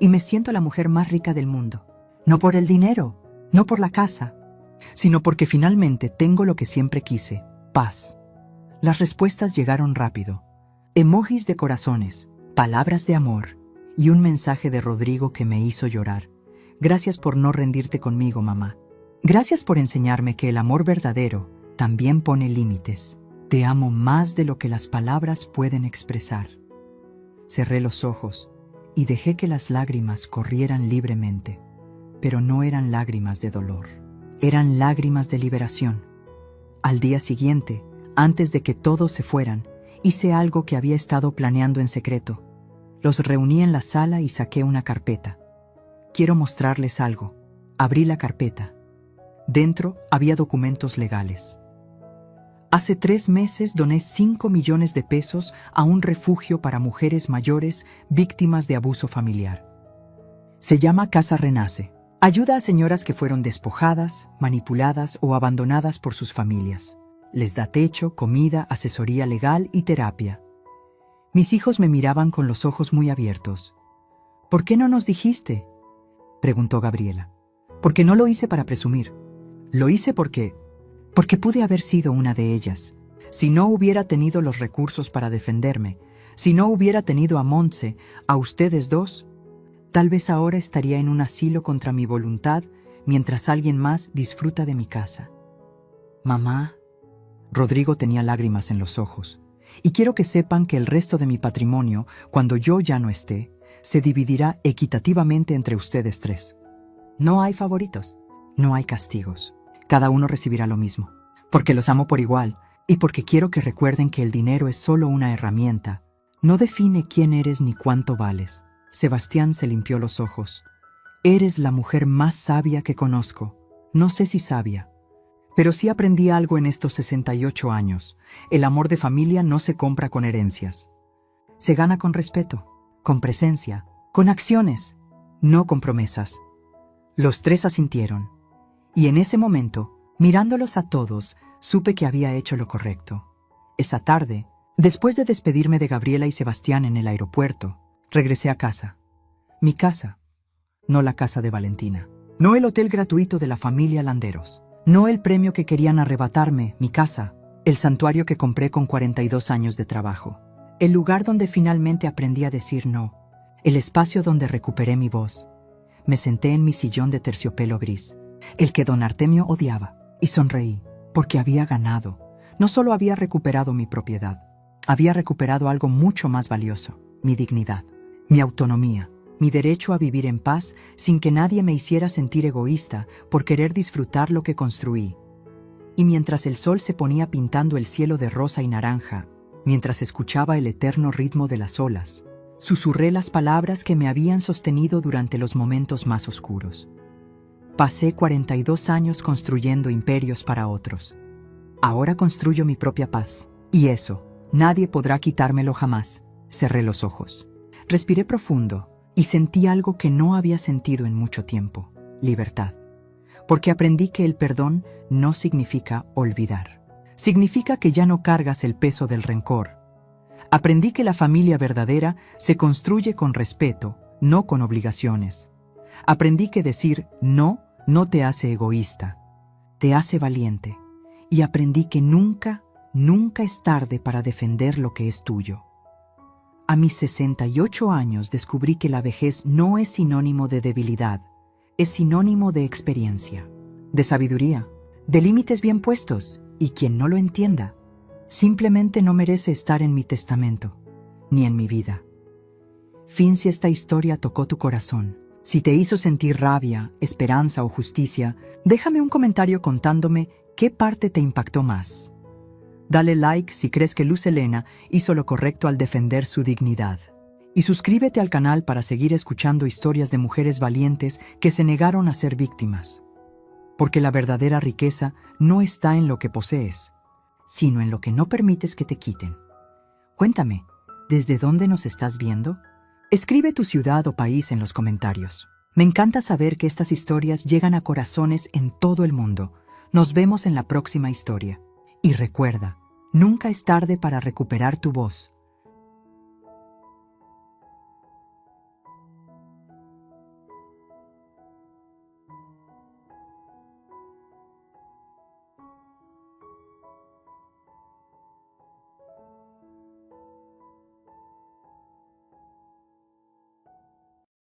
Y me siento la mujer más rica del mundo. No por el dinero, no por la casa, sino porque finalmente tengo lo que siempre quise: paz». Las respuestas llegaron rápido. Emojis de corazones, palabras de amor y un mensaje de Rodrigo que me hizo llorar. «Gracias por no rendirte conmigo, mamá. Gracias por enseñarme que el amor verdadero también pone límites. Te amo más de lo que las palabras pueden expresar». Cerré los ojos y dejé que las lágrimas corrieran libremente, pero no eran lágrimas de dolor. Eran lágrimas de liberación. Al día siguiente, antes de que todos se fueran, Hice algo que había estado planeando en secreto. Los reuní en la sala y saqué una carpeta. Quiero mostrarles algo. Abrí la carpeta. Dentro había documentos legales. Hace 3 meses doné 5 millones de pesos a un refugio para mujeres mayores víctimas de abuso familiar. Se llama Casa Renace. Ayuda a señoras que fueron despojadas, manipuladas o abandonadas por sus familias. Les da techo, comida, asesoría legal y terapia. Mis hijos me miraban con los ojos muy abiertos. ¿Por qué no nos dijiste?, preguntó Gabriela. Porque no lo hice para presumir. Lo hice porque pude haber sido una de ellas. Si no hubiera tenido los recursos para defenderme, si no hubiera tenido a Montse, a ustedes dos, tal vez ahora estaría en un asilo contra mi voluntad mientras alguien más disfruta de mi casa. Mamá. Rodrigo tenía lágrimas en los ojos. Y quiero que sepan que el resto de mi patrimonio, cuando yo ya no esté, se dividirá equitativamente entre ustedes 3. No hay favoritos, no hay castigos. Cada uno recibirá lo mismo. Porque los amo por igual y porque quiero que recuerden que el dinero es solo una herramienta. No define quién eres ni cuánto vales. Sebastián se limpió los ojos. Eres la mujer más sabia que conozco. No sé si sabia, pero sí aprendí algo en estos 68 años. El amor de familia no se compra con herencias. Se gana con respeto, con presencia, con acciones, no con promesas. Los 3 asintieron. Y en ese momento, mirándolos a todos, supe que había hecho lo correcto. Esa tarde, después de despedirme de Gabriela y Sebastián en el aeropuerto, regresé a casa. Mi casa, no la casa de Valentina. No el hotel gratuito de la familia Landeros. No el premio que querían arrebatarme, mi casa. El santuario que compré con 42 años de trabajo. El lugar donde finalmente aprendí a decir no. El espacio donde recuperé mi voz. Me senté en mi sillón de terciopelo gris, el que don Artemio odiaba, y sonreí, porque había ganado. No solo había recuperado mi propiedad, había recuperado algo mucho más valioso, mi dignidad, mi autonomía, mi derecho a vivir en paz sin que nadie me hiciera sentir egoísta por querer disfrutar lo que construí. Y mientras el sol se ponía pintando el cielo de rosa y naranja, mientras escuchaba el eterno ritmo de las olas, susurré las palabras que me habían sostenido durante los momentos más oscuros. Pasé 42 años construyendo imperios para otros. Ahora construyo mi propia paz. Y eso, nadie podrá quitármelo jamás. Cerré los ojos. Respiré profundo y sentí algo que no había sentido en mucho tiempo: libertad. Porque aprendí que el perdón no significa olvidar. Significa que ya no cargas el peso del rencor. Aprendí que la familia verdadera se construye con respeto, no con obligaciones. Aprendí que decir no te hace egoísta, te hace valiente. Y aprendí que nunca es tarde para defender lo que es tuyo. A mis 68 años descubrí que la vejez no es sinónimo de debilidad, es sinónimo de experiencia, de sabiduría, de límites bien puestos, y quien no lo entienda, simplemente no merece estar en mi testamento, ni en mi vida. Fin si esta historia tocó tu corazón. Si te hizo sentir rabia, esperanza o justicia, déjame un comentario contándome qué parte te impactó más. Dale like si crees que Luz Helena hizo lo correcto al defender su dignidad. Y suscríbete al canal para seguir escuchando historias de mujeres valientes que se negaron a ser víctimas. Porque la verdadera riqueza no está en lo que posees, sino en lo que no permites que te quiten. Cuéntame, ¿desde dónde nos estás viendo? Escribe tu ciudad o país en los comentarios. Me encanta saber que estas historias llegan a corazones en todo el mundo. Nos vemos en la próxima historia. Y recuerda, nunca es tarde para recuperar tu voz.